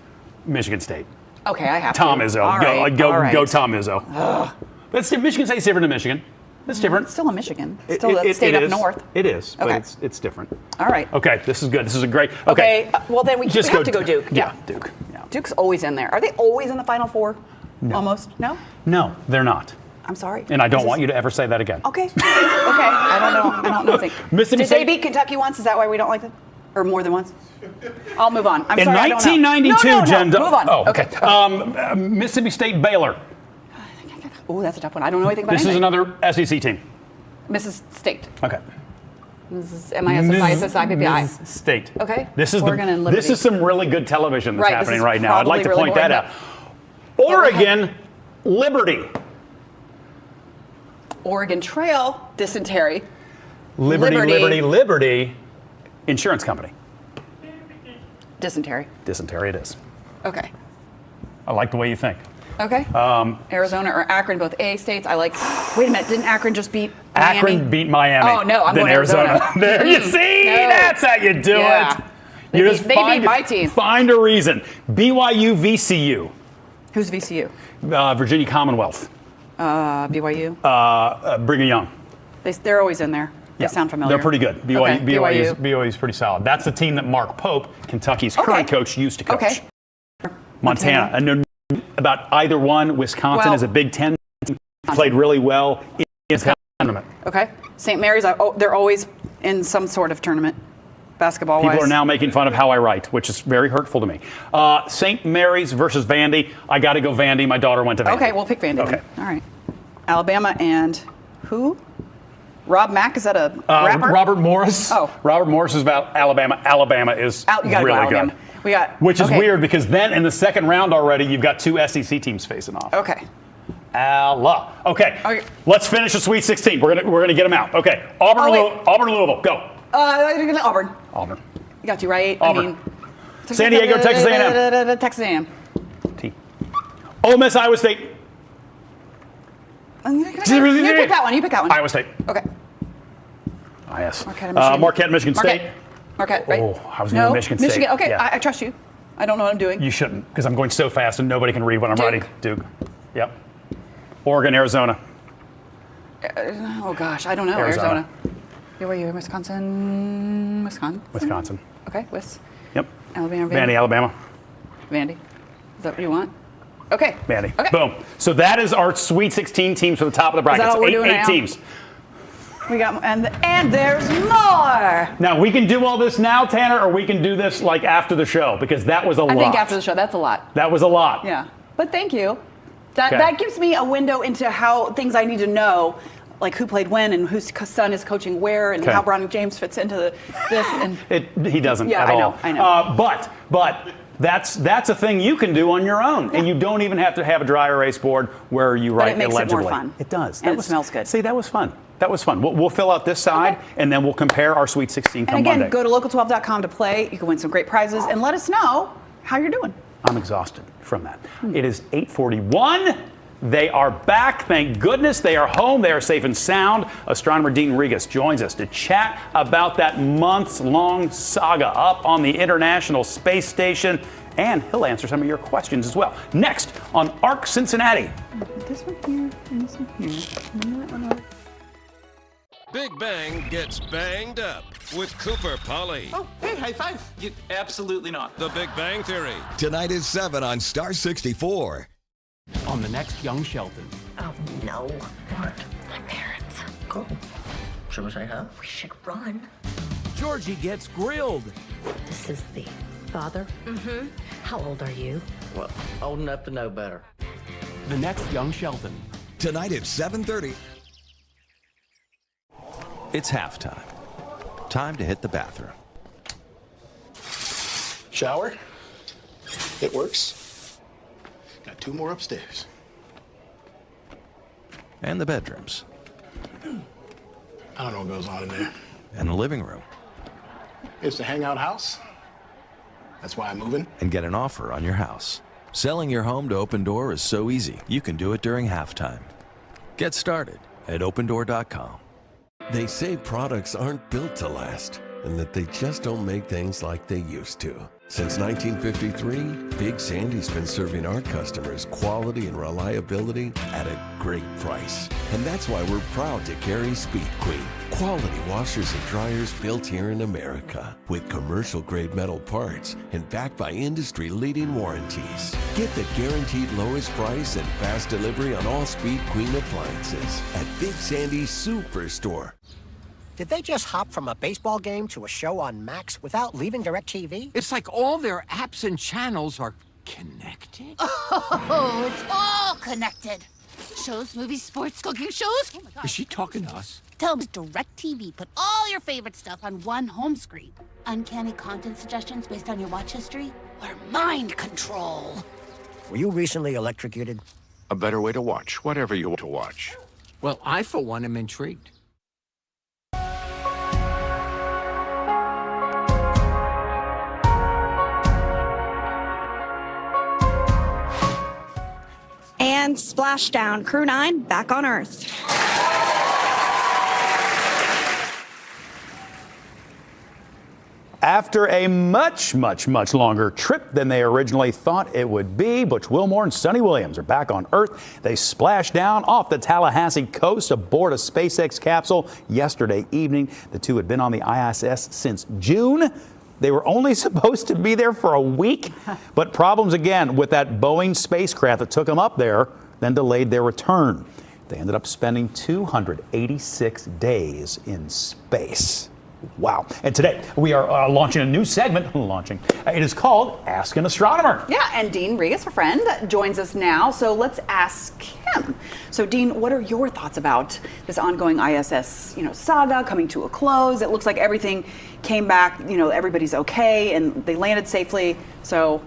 Speaker 2: Michigan State.
Speaker 1: Okay, I have
Speaker 2: Tom
Speaker 1: to.
Speaker 2: Izzo.
Speaker 1: All right.
Speaker 2: Go Tom Izzo. That's Michigan State's different than Michigan. It's different.
Speaker 1: It's still a Michigan. It's still a state up north.
Speaker 2: It is,
Speaker 1: Okay.
Speaker 2: but it's different.
Speaker 1: All right.
Speaker 2: Okay, this is good. This is a great.
Speaker 1: Okay. Well, then we
Speaker 2: Just
Speaker 1: have to go Duke.
Speaker 2: Yeah, Duke. Yeah.
Speaker 1: Duke's always in there. Are they always in the Final Four?
Speaker 2: No.
Speaker 1: Almost? No?
Speaker 2: No, they're not.
Speaker 1: I'm sorry.
Speaker 2: And I don't want you to ever say that again.
Speaker 1: Okay. Okay. I don't know.
Speaker 2: Mississippi
Speaker 1: Did they
Speaker 2: State-
Speaker 1: beat Kentucky once? Is that why we don't like them? Or more than once? I'll move on. I'm
Speaker 2: In
Speaker 1: sorry.
Speaker 2: 1992,
Speaker 1: I don't know.
Speaker 2: Jen.
Speaker 1: Move on.
Speaker 2: Oh, okay. Mississippi State, Baylor.
Speaker 1: Oh, that's a tough one. I don't know anything about
Speaker 2: This is
Speaker 1: anything.
Speaker 2: another SEC team.
Speaker 1: Mrs. State.
Speaker 2: Okay.
Speaker 1: Mrs. M-I-S-S-I-S-S-I-P-P-I.
Speaker 2: Mrs. State.
Speaker 1: Okay.
Speaker 2: This is
Speaker 1: Oregon and Liberty.
Speaker 2: This is some really good television that's
Speaker 1: Right, this
Speaker 2: happening
Speaker 1: is
Speaker 2: right now. I'd like to
Speaker 1: probably
Speaker 2: point
Speaker 1: really
Speaker 2: that
Speaker 1: boring,
Speaker 2: out. Oregon, Liberty.
Speaker 1: Oregon Trail, dysentery.
Speaker 2: Liberty. Insurance company.
Speaker 1: Dysentery.
Speaker 2: Dysentery it is.
Speaker 1: Okay.
Speaker 2: I like the way you think.
Speaker 1: Okay. Arizona or Akron, both A states. I like. Wait a minute. Didn't Akron just beat Miami?
Speaker 2: Akron beat Miami.
Speaker 1: Oh no, I'm
Speaker 2: then
Speaker 1: going
Speaker 2: Arizona. There you see.
Speaker 1: No.
Speaker 2: That's how you do
Speaker 1: Yeah.
Speaker 2: it. You just
Speaker 1: They beat my team.
Speaker 2: Find a reason. BYU, VCU.
Speaker 1: Who's VCU?
Speaker 2: Virginia Commonwealth.
Speaker 1: BYU.
Speaker 2: Brigham Young.
Speaker 1: They're always in there. They sound familiar.
Speaker 2: They're pretty good.
Speaker 1: Okay,
Speaker 2: BYU's pretty solid. That's the team that Mark Pope, Kentucky's current coach, used to coach.
Speaker 1: Okay.
Speaker 2: Montana. I know about either one. Wisconsin is a Big Ten team. Played really well in the tournament.
Speaker 1: Okay. St. Mary's. They're always in some sort of tournament, basketball-wise.
Speaker 2: People are now making fun of how I write, which is very hurtful to me. St. Mary's versus Vandy. I got to go Vandy. My daughter went to Vandy.
Speaker 1: Okay, we'll pick Vandy.
Speaker 2: Okay.
Speaker 1: Then. All right. Alabama and who? Rob Mack, is that a rapper?
Speaker 2: Robert Morris.
Speaker 1: Oh.
Speaker 2: Robert Morris is about Alabama. Alabama is
Speaker 1: You gotta
Speaker 2: really
Speaker 1: go Alabama.
Speaker 2: good.
Speaker 1: We got.
Speaker 2: Which is weird because then in the second round already, you've got two SEC teams facing off.
Speaker 1: Okay.
Speaker 2: Okay. Let's finish the Sweet 16. We're gonna get them out. Okay. Auburn, Louisville. Go.
Speaker 1: Auburn.
Speaker 2: Auburn.
Speaker 1: You got to, right?
Speaker 2: Auburn. San Diego, Texas A&M.
Speaker 1: Texas A&M.
Speaker 2: T. Ole Miss, Iowa State.
Speaker 1: You pick that one.
Speaker 2: Iowa State.
Speaker 1: Okay.
Speaker 2: Yes.
Speaker 1: Marquette,
Speaker 2: Michigan State.
Speaker 1: Marquette, right?
Speaker 2: Oh, I was going to Michigan State.
Speaker 1: Okay,
Speaker 2: Yeah.
Speaker 1: I trust you. I don't know what I'm doing.
Speaker 2: You shouldn't, because I'm going so fast and nobody can read what I'm writing. Duke. Yep. Oregon, Arizona.
Speaker 1: Oh gosh, I don't know. Arizona. BYU, Wisconsin. Okay, Wis.
Speaker 2: Yep.
Speaker 1: Alabama.
Speaker 2: Vandy, Alabama.
Speaker 1: Vandy. Is that what you want? Okay.
Speaker 2: Vandy.
Speaker 1: Okay.
Speaker 2: Boom. So that is our Sweet 16 teams for the top of the bracket.
Speaker 1: Is that all we're doing
Speaker 2: eight
Speaker 1: now?
Speaker 2: teams.
Speaker 1: We got and there's more.
Speaker 2: Now we can do all this now, Tanner, or we can do this like after the show because that was a lot.
Speaker 1: I think after the show, that's a lot.
Speaker 2: That was a lot.
Speaker 1: Yeah, but thank you. That gives me a window into how things I need to know, like who played when and whose son is coaching where and how Bronny James fits into this. And
Speaker 2: he doesn't at all.
Speaker 1: I know.
Speaker 2: But that's a thing you can do on your own, and you don't even have to have a dry erase board where you write
Speaker 1: but it makes
Speaker 2: illegibly.
Speaker 1: it more fun.
Speaker 2: It does.
Speaker 1: And it smells good.
Speaker 2: See, that was fun. That was fun. We'll fill out this side, and then we'll compare our Sweet 16 come
Speaker 1: And again,
Speaker 2: Monday.
Speaker 1: go to local12.com to play. You can win some great prizes, and let us know how you're doing.
Speaker 2: I'm exhausted from that. It is 8:41. They are back. Thank goodness they are home. They are safe and sound. Astronomer Dean Regas joins us to chat about that months-long saga up on the International Space Station, and he'll answer some of your questions as well. Next on Arc Cincinnati.
Speaker 1: This one here and this one here.
Speaker 11: Big Bang gets banged up with Cooper Polly.
Speaker 12: Oh, hey, high five. Absolutely not.
Speaker 11: The Big Bang Theory. Tonight is 7 on Star 64.
Speaker 12: On the next Young Sheldon.
Speaker 33: Oh, no. What? My parents.
Speaker 13: go. Should we say huh? We should run.
Speaker 31: Georgie gets grilled.
Speaker 13: This is the father? Mm-hmm. How old are you? Well, old enough to know better.
Speaker 31: The next Young Sheldon.
Speaker 6: Tonight at 7:30.
Speaker 14: It's halftime. Time to hit the bathroom.
Speaker 29: Shower. It works. Got 2 more upstairs.
Speaker 14: And the bedrooms.
Speaker 29: I don't know what goes on in there.
Speaker 14: And the living room.
Speaker 29: It's a hangout house. That's why I'm moving.
Speaker 14: And get an offer on your house. Selling your home to Open Door is so easy, you can do it during halftime. Get started at opendoor.com.
Speaker 15: They say products aren't built to last, and that they just don't make things like they used to. Since 1953, Big Sandy's been serving our customers quality and reliability at a great price. And that's why we're proud to carry Speed Queen, quality washers and dryers built here in America, with commercial-grade metal parts and backed by industry-leading warranties. Get the guaranteed lowest price and fast delivery on all Speed Queen appliances at Big Sandy's Superstore.
Speaker 16: Did they just hop from a baseball game to a show on Max without leaving DirecTV?
Speaker 17: It's like all their apps and channels are connected.
Speaker 18: Oh, it's all connected. Shows, movies, sports, cooking shows. Oh my God.
Speaker 17: Is she talking to us?
Speaker 18: Tell them DirecTV put all your favorite stuff on one home screen. Uncanny content suggestions based on your watch history, or mind control.
Speaker 16: Were you recently electrocuted?
Speaker 19: A better way to watch whatever you want to watch.
Speaker 17: Well, I, for one, am intrigued.
Speaker 20: And splashdown, Crew 9 back on Earth.
Speaker 2: After a much longer trip than they originally thought it would be, Butch Wilmore and Sonny Williams are back on Earth. They splashed down off the Tallahassee coast aboard a SpaceX capsule yesterday evening. The two had been on the ISS since June. They were only supposed to be there for a week, but problems again with that Boeing spacecraft that took them up there, then delayed their return. They ended up spending 286 days in space. Wow. And today we are launching a new segment. It is called Ask an Astronomer.
Speaker 1: Yeah, and Dean Regas, a friend, joins us now. So let's ask him. So Dean, what are your thoughts about this ongoing ISS, saga coming to a close? It looks like everything came back, everybody's okay and they landed safely. So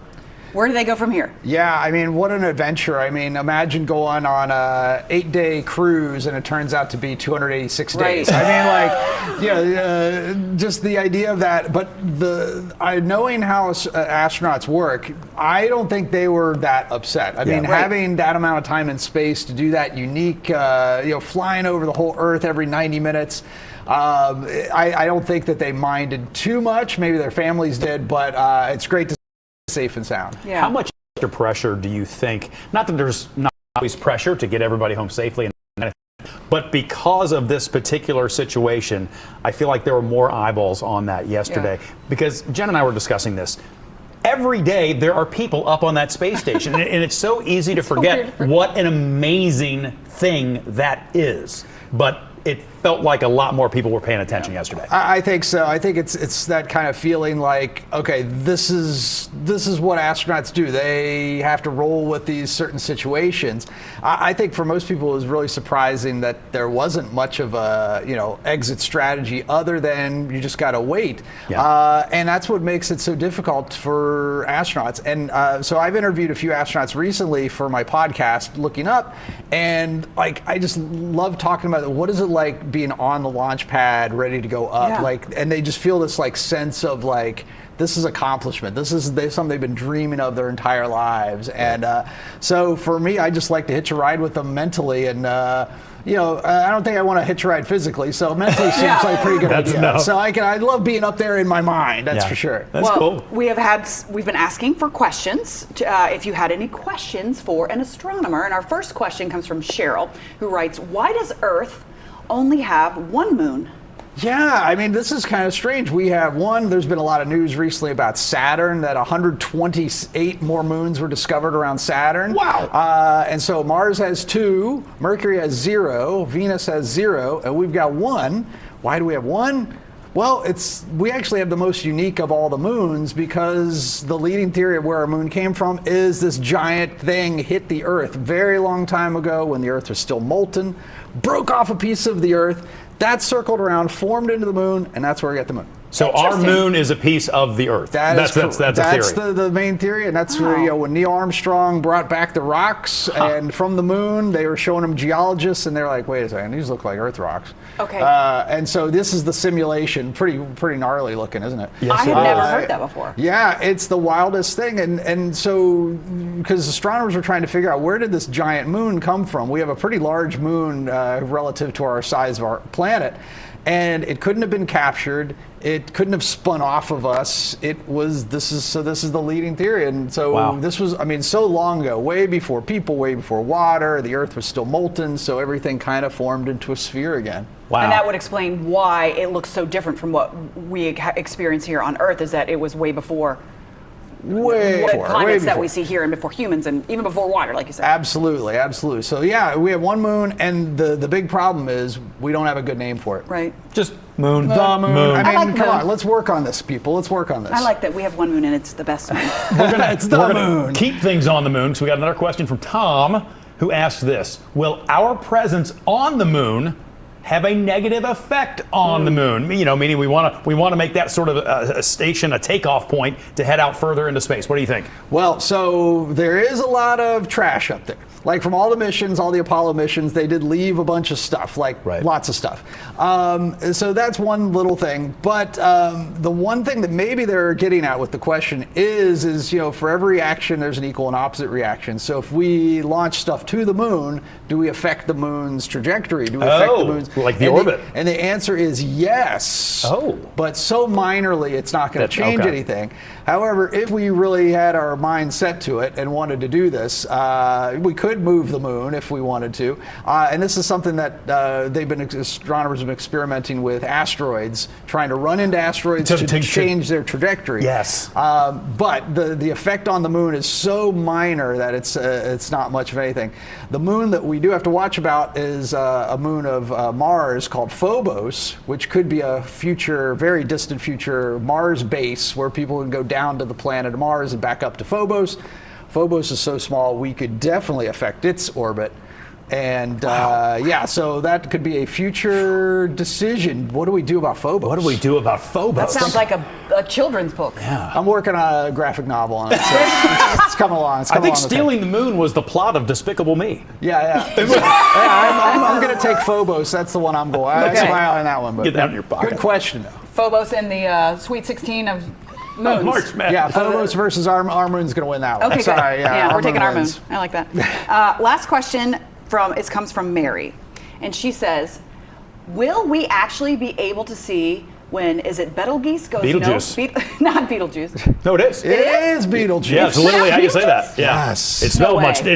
Speaker 1: where do they go from here?
Speaker 21: Yeah, I mean, what an adventure. I mean, imagine going on a 8-day cruise and it turns out to be 286 days. I mean, just the idea of that. But knowing how astronauts work, I don't think they were that upset. I mean, having that amount of time in space to do that unique, flying over the whole Earth every 90 minutes, I don't think that they minded too much. Maybe their families did, but it's great to safe and sound.
Speaker 2: Yeah. How much extra pressure do you think, not that there's not always pressure to get everybody home safely, but because of this particular situation, I feel like there were more eyeballs on that yesterday. Yeah. Because Jen and I were discussing this. Every day there are people up on that space station, and it's so easy to forget what an amazing thing that is. But it felt like a lot more people were paying attention yesterday.
Speaker 21: I think so. I think it's that kind of feeling like, okay, this is what astronauts do. They have to roll with these certain situations. I think for most people it was really surprising that there wasn't much of a exit strategy other than you just got to wait. Yeah. And that's what makes it so difficult for astronauts. And so I've interviewed a few astronauts recently for my podcast, Looking Up, and I just love talking about what is it like being on the launch pad ready to go up, and they just feel this sense of this is accomplishment. This is something they've been dreaming of their entire lives. And so for me, I just like to hitch a ride with them mentally. And I don't think I want to hitch a ride physically. So mentally seems like a pretty good idea. Enough. So I love being up there in my mind. That's for sure.
Speaker 2: That's cool.
Speaker 1: We've been asking for questions. If you had any questions for an astronomer, and our first question comes from Cheryl, who writes, "Why does Earth only have one moon?"
Speaker 21: Yeah, I mean, this is kind of strange. We have there's been a lot of news recently about Saturn, that 128 more moons were discovered around Saturn.
Speaker 2: Wow.
Speaker 21: And so Mars has 2, Mercury has 0, Venus has 0, and we've got 1. Why do we have 1? Well, we actually have the most unique of all the moons, because the leading theory of where our moon came from is this giant thing hit the Earth very long time ago when the Earth was still molten, broke off a piece of the Earth, that circled around, formed into the moon, and that's where we got the moon.
Speaker 2: So our moon is a piece of the Earth.
Speaker 21: That's
Speaker 2: a theory.
Speaker 21: That's the main theory, and that's where, when Neil Armstrong brought back the rocks and from the moon, they were showing them geologists, and they're like, wait a second, these look like Earth rocks.
Speaker 1: Okay.
Speaker 21: And so this is the simulation, pretty gnarly looking, isn't it?
Speaker 1: Yes, I had never heard that before.
Speaker 21: Yeah, it's the wildest thing, and so because astronomers were trying to figure out where did this giant moon come from. We have a pretty large moon relative to our size of our planet. And it couldn't have been captured. It couldn't have spun off of us. This is the leading theory. And so this was, so long ago, way before people, way before water. The Earth was still molten, so everything kind of formed into a sphere again.
Speaker 2: Wow.
Speaker 1: And that would explain why it looks so different from what we experience here on Earth, is that it was way before. Planets that we see here, and before humans, and even before water, like you said.
Speaker 21: Absolutely. So yeah, we have 1 moon, and the big problem is we don't have a good name for it.
Speaker 1: Right.
Speaker 2: Just moon.
Speaker 21: The moon.
Speaker 1: I like
Speaker 21: come
Speaker 1: moon.
Speaker 21: on, let's work on this, people. Let's work on this.
Speaker 1: I like that we have 1 moon, and it's the best moon.
Speaker 21: It's the moon.
Speaker 2: Keep things on the moon. So we got another question from Tom, who asks this: will our presence on the moon have a negative effect on the moon? Meaning we want to make that sort of a station, a takeoff point to head out further into space. What do you think?
Speaker 21: Well, so there is a lot of trash up there. Like from all the missions, all the Apollo missions, they did leave a bunch of stuff, lots of stuff. So that's one little thing. But the one thing that maybe they're getting at with the question is for every reaction, there's an equal and opposite reaction. So if we launch stuff to the moon, do we affect the moon's trajectory? Do we affect the moon's...
Speaker 2: like the orbit?
Speaker 21: And the answer is yes.
Speaker 2: Oh.
Speaker 21: But so minorly, it's not going to change anything. However, if we really had our mind set to it and wanted to do this, we could move the moon if we wanted to. And this is something that astronomers have been experimenting with asteroids, trying to run into asteroids to change their trajectory.
Speaker 2: Yes.
Speaker 21: But the effect on the moon is so minor that it's not much of anything. The moon that we do have to watch about is a moon of Mars called Phobos, which could be a future, very distant future Mars base where people can go down to the planet of Mars and back up to Phobos. Phobos is so small we could definitely affect its orbit. And so that could be a future decision. What do we do about Phobos?
Speaker 2: What do we do about Phobos?
Speaker 1: That sounds like a children's book.
Speaker 2: Yeah.
Speaker 21: I'm working on a graphic novel on it. So it's coming along.
Speaker 2: I think Stealing the Moon was the plot of Despicable Me.
Speaker 21: Yeah. I'm going to take Phobos. That's the one I'm going. I have my eye on that one. But
Speaker 2: get that in your pocket.
Speaker 21: Good question, though.
Speaker 1: Phobos in the Sweet 16 of moons.
Speaker 2: March Madness.
Speaker 21: Yeah, Phobos versus our moon's going to win that one.
Speaker 1: Okay,
Speaker 21: Sorry,
Speaker 1: good. Yeah, we're taking our moon.
Speaker 21: wins.
Speaker 1: I like that. Last question comes from Mary, and she says, will we actually be able to see when, is it Betelgeuse goes?
Speaker 2: Beetlejuice.
Speaker 1: Not Beetlejuice.
Speaker 2: No, it is.
Speaker 21: It is Beetlejuice.
Speaker 2: Yeah, it's literally how you say that. Yeah.
Speaker 21: Yes.
Speaker 2: It's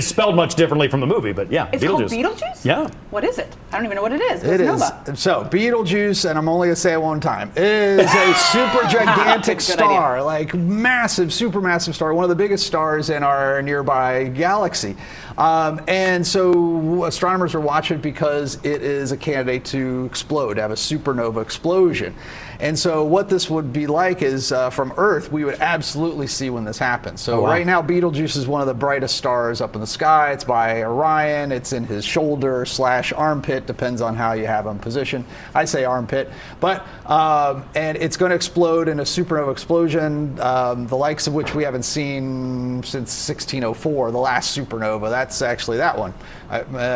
Speaker 2: spelled much differently from the movie, but yeah,
Speaker 1: it's
Speaker 2: Beetlejuice.
Speaker 1: Called Beetlejuice?
Speaker 2: Yeah.
Speaker 1: What is it? I don't even know what it is.
Speaker 21: It is. So Beetlejuice, and I'm only going to say it one time, is a super gigantic star,
Speaker 1: idea.
Speaker 21: like massive, super massive star, one of the biggest stars in our nearby galaxy. And so astronomers are watching it because it is a candidate to explode, have a supernova explosion. And so what this would be like is from Earth, we would absolutely see when this happens. So right now, Betelgeuse is one of the brightest stars up in the sky. It's by Orion. It's in his shoulder / armpit, depends on how you have him positioned. I say armpit. But and it's going to explode in a supernova explosion, the likes of which we haven't seen since 1604, the last supernova. That's actually that one,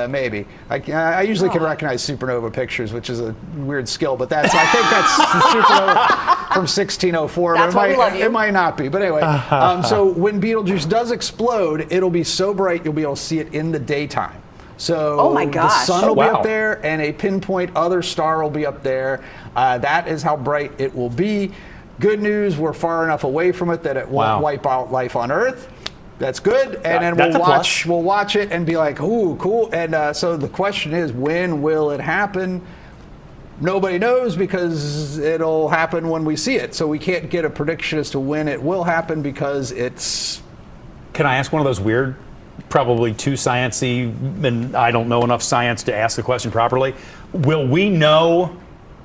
Speaker 21: maybe. I usually can recognize supernova pictures, which is a weird skill, but I think that's supernova from 1604.
Speaker 1: That's why we love you.
Speaker 21: It might not be, but anyway. So when Betelgeuse does explode, it'll be so bright you'll be able to see it in the daytime. So
Speaker 1: oh my gosh.
Speaker 21: The sun will be up there, and a pinpoint other star will be up there. That is how bright it will be. Good news, we're far enough away from it that it won't wipe out life on Earth. That's good, and then we'll watch it and be like, ooh, cool. And so the question is, when will it happen? Nobody knows because it'll happen when we see it. So we can't get a prediction as to when it will happen because it's...
Speaker 2: Can I ask one of those weird, probably too sciencey, and I don't know enough science to ask the question properly? Will we know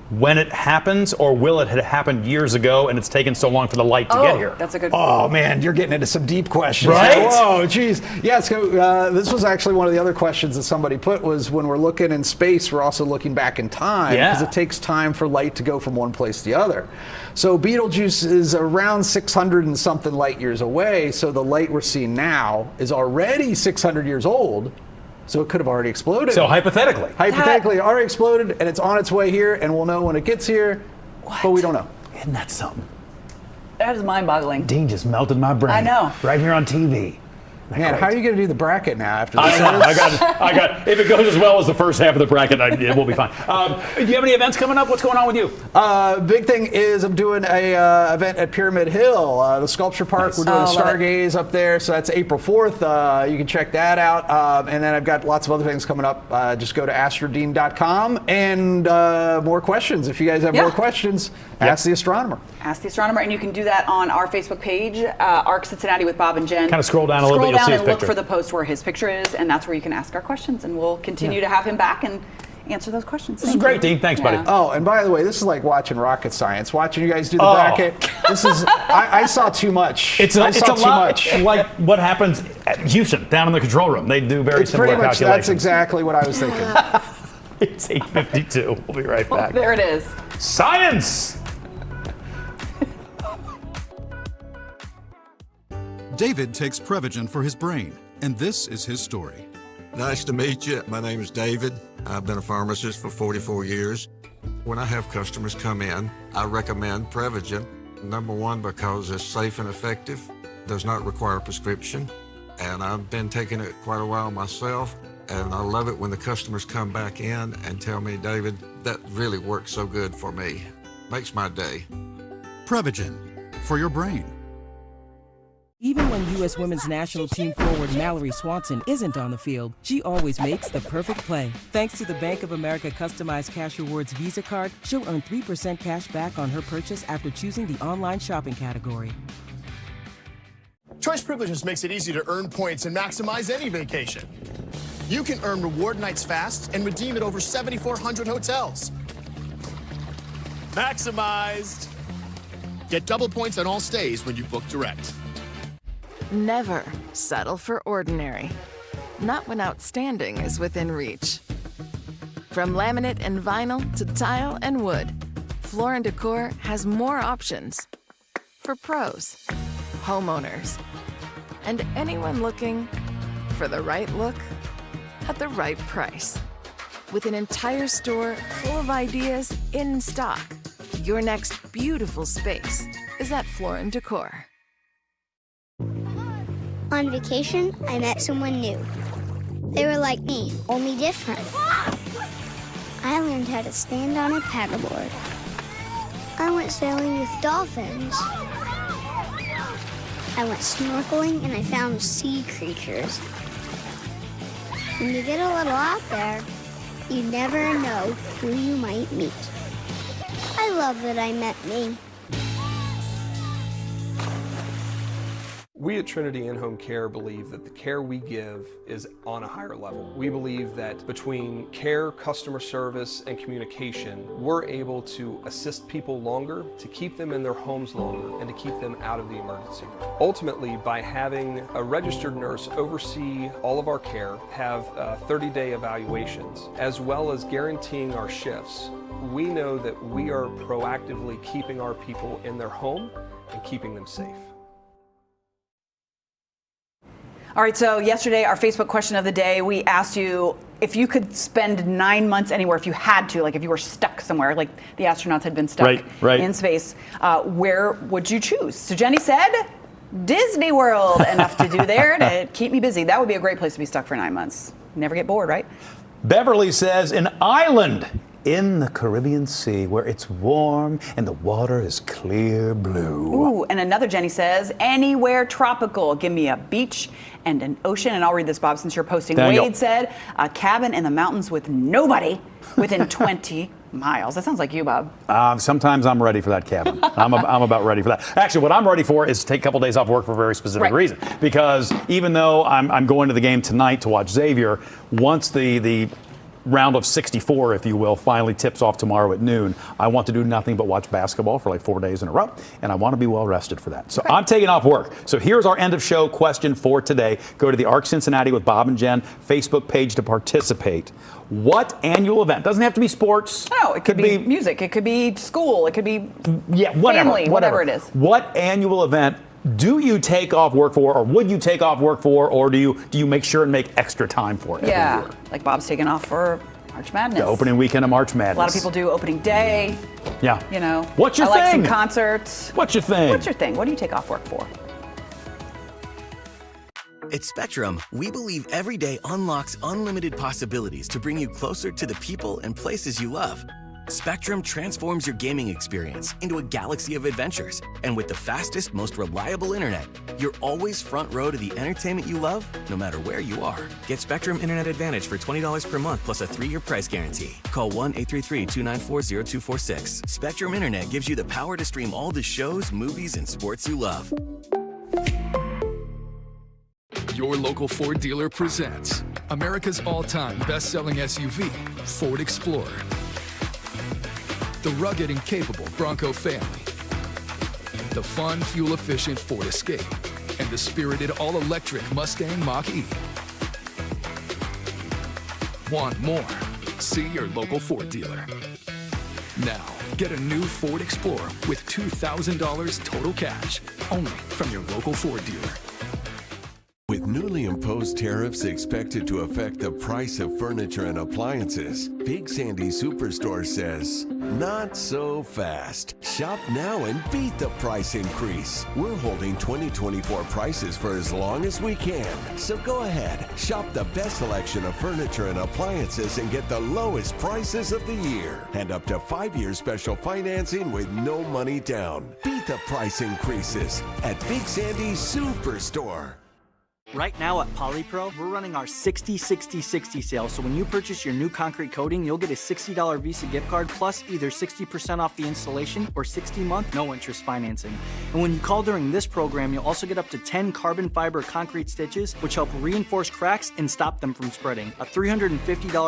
Speaker 2: when it happens, or will it have happened years ago and it's taken so long for the light to get here?
Speaker 1: That's a good
Speaker 21: Oh, man, you're getting into some deep questions.
Speaker 2: Right?
Speaker 21: Whoa, geez. Yeah, so this was actually one of the other questions that somebody put was when we're looking in space, we're also looking back in time because it takes time for light to go from one place to the other. So Betelgeuse is around 600 and something light years away, so the light we're seeing now is already 600 years old. So it could have already exploded.
Speaker 2: So hypothetically.
Speaker 21: Hypothetically, it already exploded, and it's on its way here, and we'll know when it gets here, but we don't know.
Speaker 2: Isn't that something?
Speaker 1: That is mind-boggling.
Speaker 2: Dean just melted my brain.
Speaker 1: I know.
Speaker 2: Right here on TV.
Speaker 21: Man, how are you going to do the bracket now after this?
Speaker 2: I got. If it goes as well as the first half of the bracket, it will be fine. Do you have any events coming up? What's going on with you?
Speaker 21: Big thing is I'm doing a event at Pyramid Hill, the sculpture park. Nice. We're doing a Stargaze up there, so that's April 4th. You can check that out. And then I've got lots of other things coming up. Just go to astrodean.com and more questions. If you guys have more questions, ask the astronomer.
Speaker 1: Ask the astronomer, and you can do that on our Facebook page, Arc Cincinnati with Bob and Jen.
Speaker 2: Kind of scroll down a little bit.
Speaker 1: And look for the post where his picture is, and that's where you can ask our questions, and we'll continue to have him back and answer those questions.
Speaker 2: This is great, Dean. Thanks, buddy.
Speaker 21: Oh, and by the way, this is like watching rocket science. Watching you guys do the bracket. This is I saw too much.
Speaker 2: It's a lot like what happens at Houston down in the control room. They do very similar calculations.
Speaker 21: That's exactly what I was thinking.
Speaker 2: It's 8:52. We'll be right back.
Speaker 1: There it is.
Speaker 2: Science.
Speaker 3: David takes Prevagen for his brain, and this is his story.
Speaker 4: Nice to meet you. My name is David. I've been a pharmacist for 44 years. When I have customers come in, I recommend Prevagen. Number one, because it's safe and effective, does not require a prescription, and I've been taking it quite a while myself, and I love it when the customers come back in and tell me, David, that really works so good for me. Makes my day.
Speaker 3: Prevagen, for your brain.
Speaker 5: Even when U.S. Women's National Team forward Mallory Swanson isn't on the field, she always makes the perfect play. Thanks to the Bank of America Customized Cash Rewards Visa Card, she'll earn 3% cash back on her purchase after choosing the online shopping category.
Speaker 7: Choice Privileges makes it easy to earn points and maximize any vacation. You can earn reward nights fast and redeem at over 7,400 hotels. Maximized! Get double points on all stays when you book direct.
Speaker 22: Never settle for ordinary. Not when outstanding is within reach. From laminate and vinyl to tile and wood, Floor & Decor has more options for pros, homeowners, and anyone looking for the right look at the right price. With an entire store full of ideas in stock, your next beautiful space is at Floor & Decor.
Speaker 23: On vacation, I met someone new. They were like me, only different. I learned how to stand on a paddleboard. I went sailing with dolphins. I went snorkeling and I found sea creatures. When you get a little out there, you never know who you might meet. I love that I met me.
Speaker 24: We at Trinity In-Home Care believe that the care we give is on a higher level. We believe that between care, customer service, and communication, we're able to assist people longer, to keep them in their homes longer, and to keep them out of the emergency room. Ultimately, by having a registered nurse oversee all of our care, have 30-day evaluations, as well as guaranteeing our shifts, we know that we are proactively keeping our people in their home and keeping them safe.
Speaker 1: All right, so yesterday, our Facebook question of the day, we asked you if you could spend 9 months anywhere, if you had to, like if you were stuck somewhere, like the astronauts had been stuck in space, where would you choose? So Jenny said, Disney World, enough to do there to keep me busy. That would be a great place to be stuck for 9 months. Never get bored, right?
Speaker 2: Beverly says an island in the Caribbean Sea where it's warm and the water is clear blue.
Speaker 1: Ooh, and another Jenny says, anywhere tropical. Give me a beach and an ocean. And I'll read this, Bob, since you're posting.
Speaker 2: Daniel.
Speaker 1: Wade said, a cabin in the mountains with nobody within 20 miles. That sounds like you, Bob.
Speaker 2: Sometimes I'm ready for that, Kevin. I'm about ready for that. Actually, what I'm ready for is to take a couple days off work for a very specific reason. Because even though I'm going to the game tonight to watch Xavier, once the round of 64, if you will, finally tips off tomorrow at noon, I want to do nothing but watch basketball for like 4 days in a row, and I want to be well rested for that. So I'm taking off work. So here's our end of show question for today. Go to the Arc Cincinnati with Bob and Jen Facebook page to participate. What annual event? Doesn't have to be sports.
Speaker 1: No, it could be music. It could be school. It could be family, whatever it is.
Speaker 2: What annual event do you take off work for, or would you take off work for, or do you make sure and make extra time for it every year?
Speaker 1: Like Bob's taking off for March Madness.
Speaker 2: The opening weekend of March Madness.
Speaker 1: A lot of people do opening day.
Speaker 2: Yeah.
Speaker 1: You know.
Speaker 2: What's your
Speaker 1: thing? I like
Speaker 2: thing?
Speaker 1: some concerts.
Speaker 2: What's your thing?
Speaker 1: What's your thing? What do you take off work for?
Speaker 8: At Spectrum, we believe every day unlocks unlimited possibilities to bring you closer to the people and places you love. Spectrum transforms your gaming experience into a galaxy of adventures. And with the fastest, most reliable internet, you're always front row to the entertainment you love, no matter where you are. Get Spectrum Internet Advantage for $20 per month plus a 3-year price guarantee. Call 1-833-294-0246. Spectrum Internet gives you the power to stream all the shows, movies, and sports you love.
Speaker 9: Your local Ford dealer presents America's all-time best-selling SUV, Ford Explorer. The rugged and capable Bronco family. The fun, fuel-efficient Ford Escape. And the spirited all-electric Mustang Mach-E. Want more? See your local Ford dealer. Now, get a new Ford Explorer with $2,000 total cash, only from your local Ford dealer.
Speaker 15: With newly imposed tariffs expected to affect the price of furniture and appliances, Big Sandy Superstore says, not so fast. Shop now and beat the price increase. We're holding 2024 prices for as long as we can. So go ahead, shop the best selection of furniture and appliances and get the lowest prices of the year. And up to 5-year special financing with no money down. Beat the price increases at Big Sandy Superstore.
Speaker 10: Right now at Polypro, we're running our 60-60-60 sale. So when you purchase your new concrete coating, you'll get a $60 Visa gift card plus either 60% off the installation or 60-month no interest financing. And when you call during this program, you'll also get up to 10 carbon fiber concrete stitches, which help reinforce cracks and stop them from spreading. A $350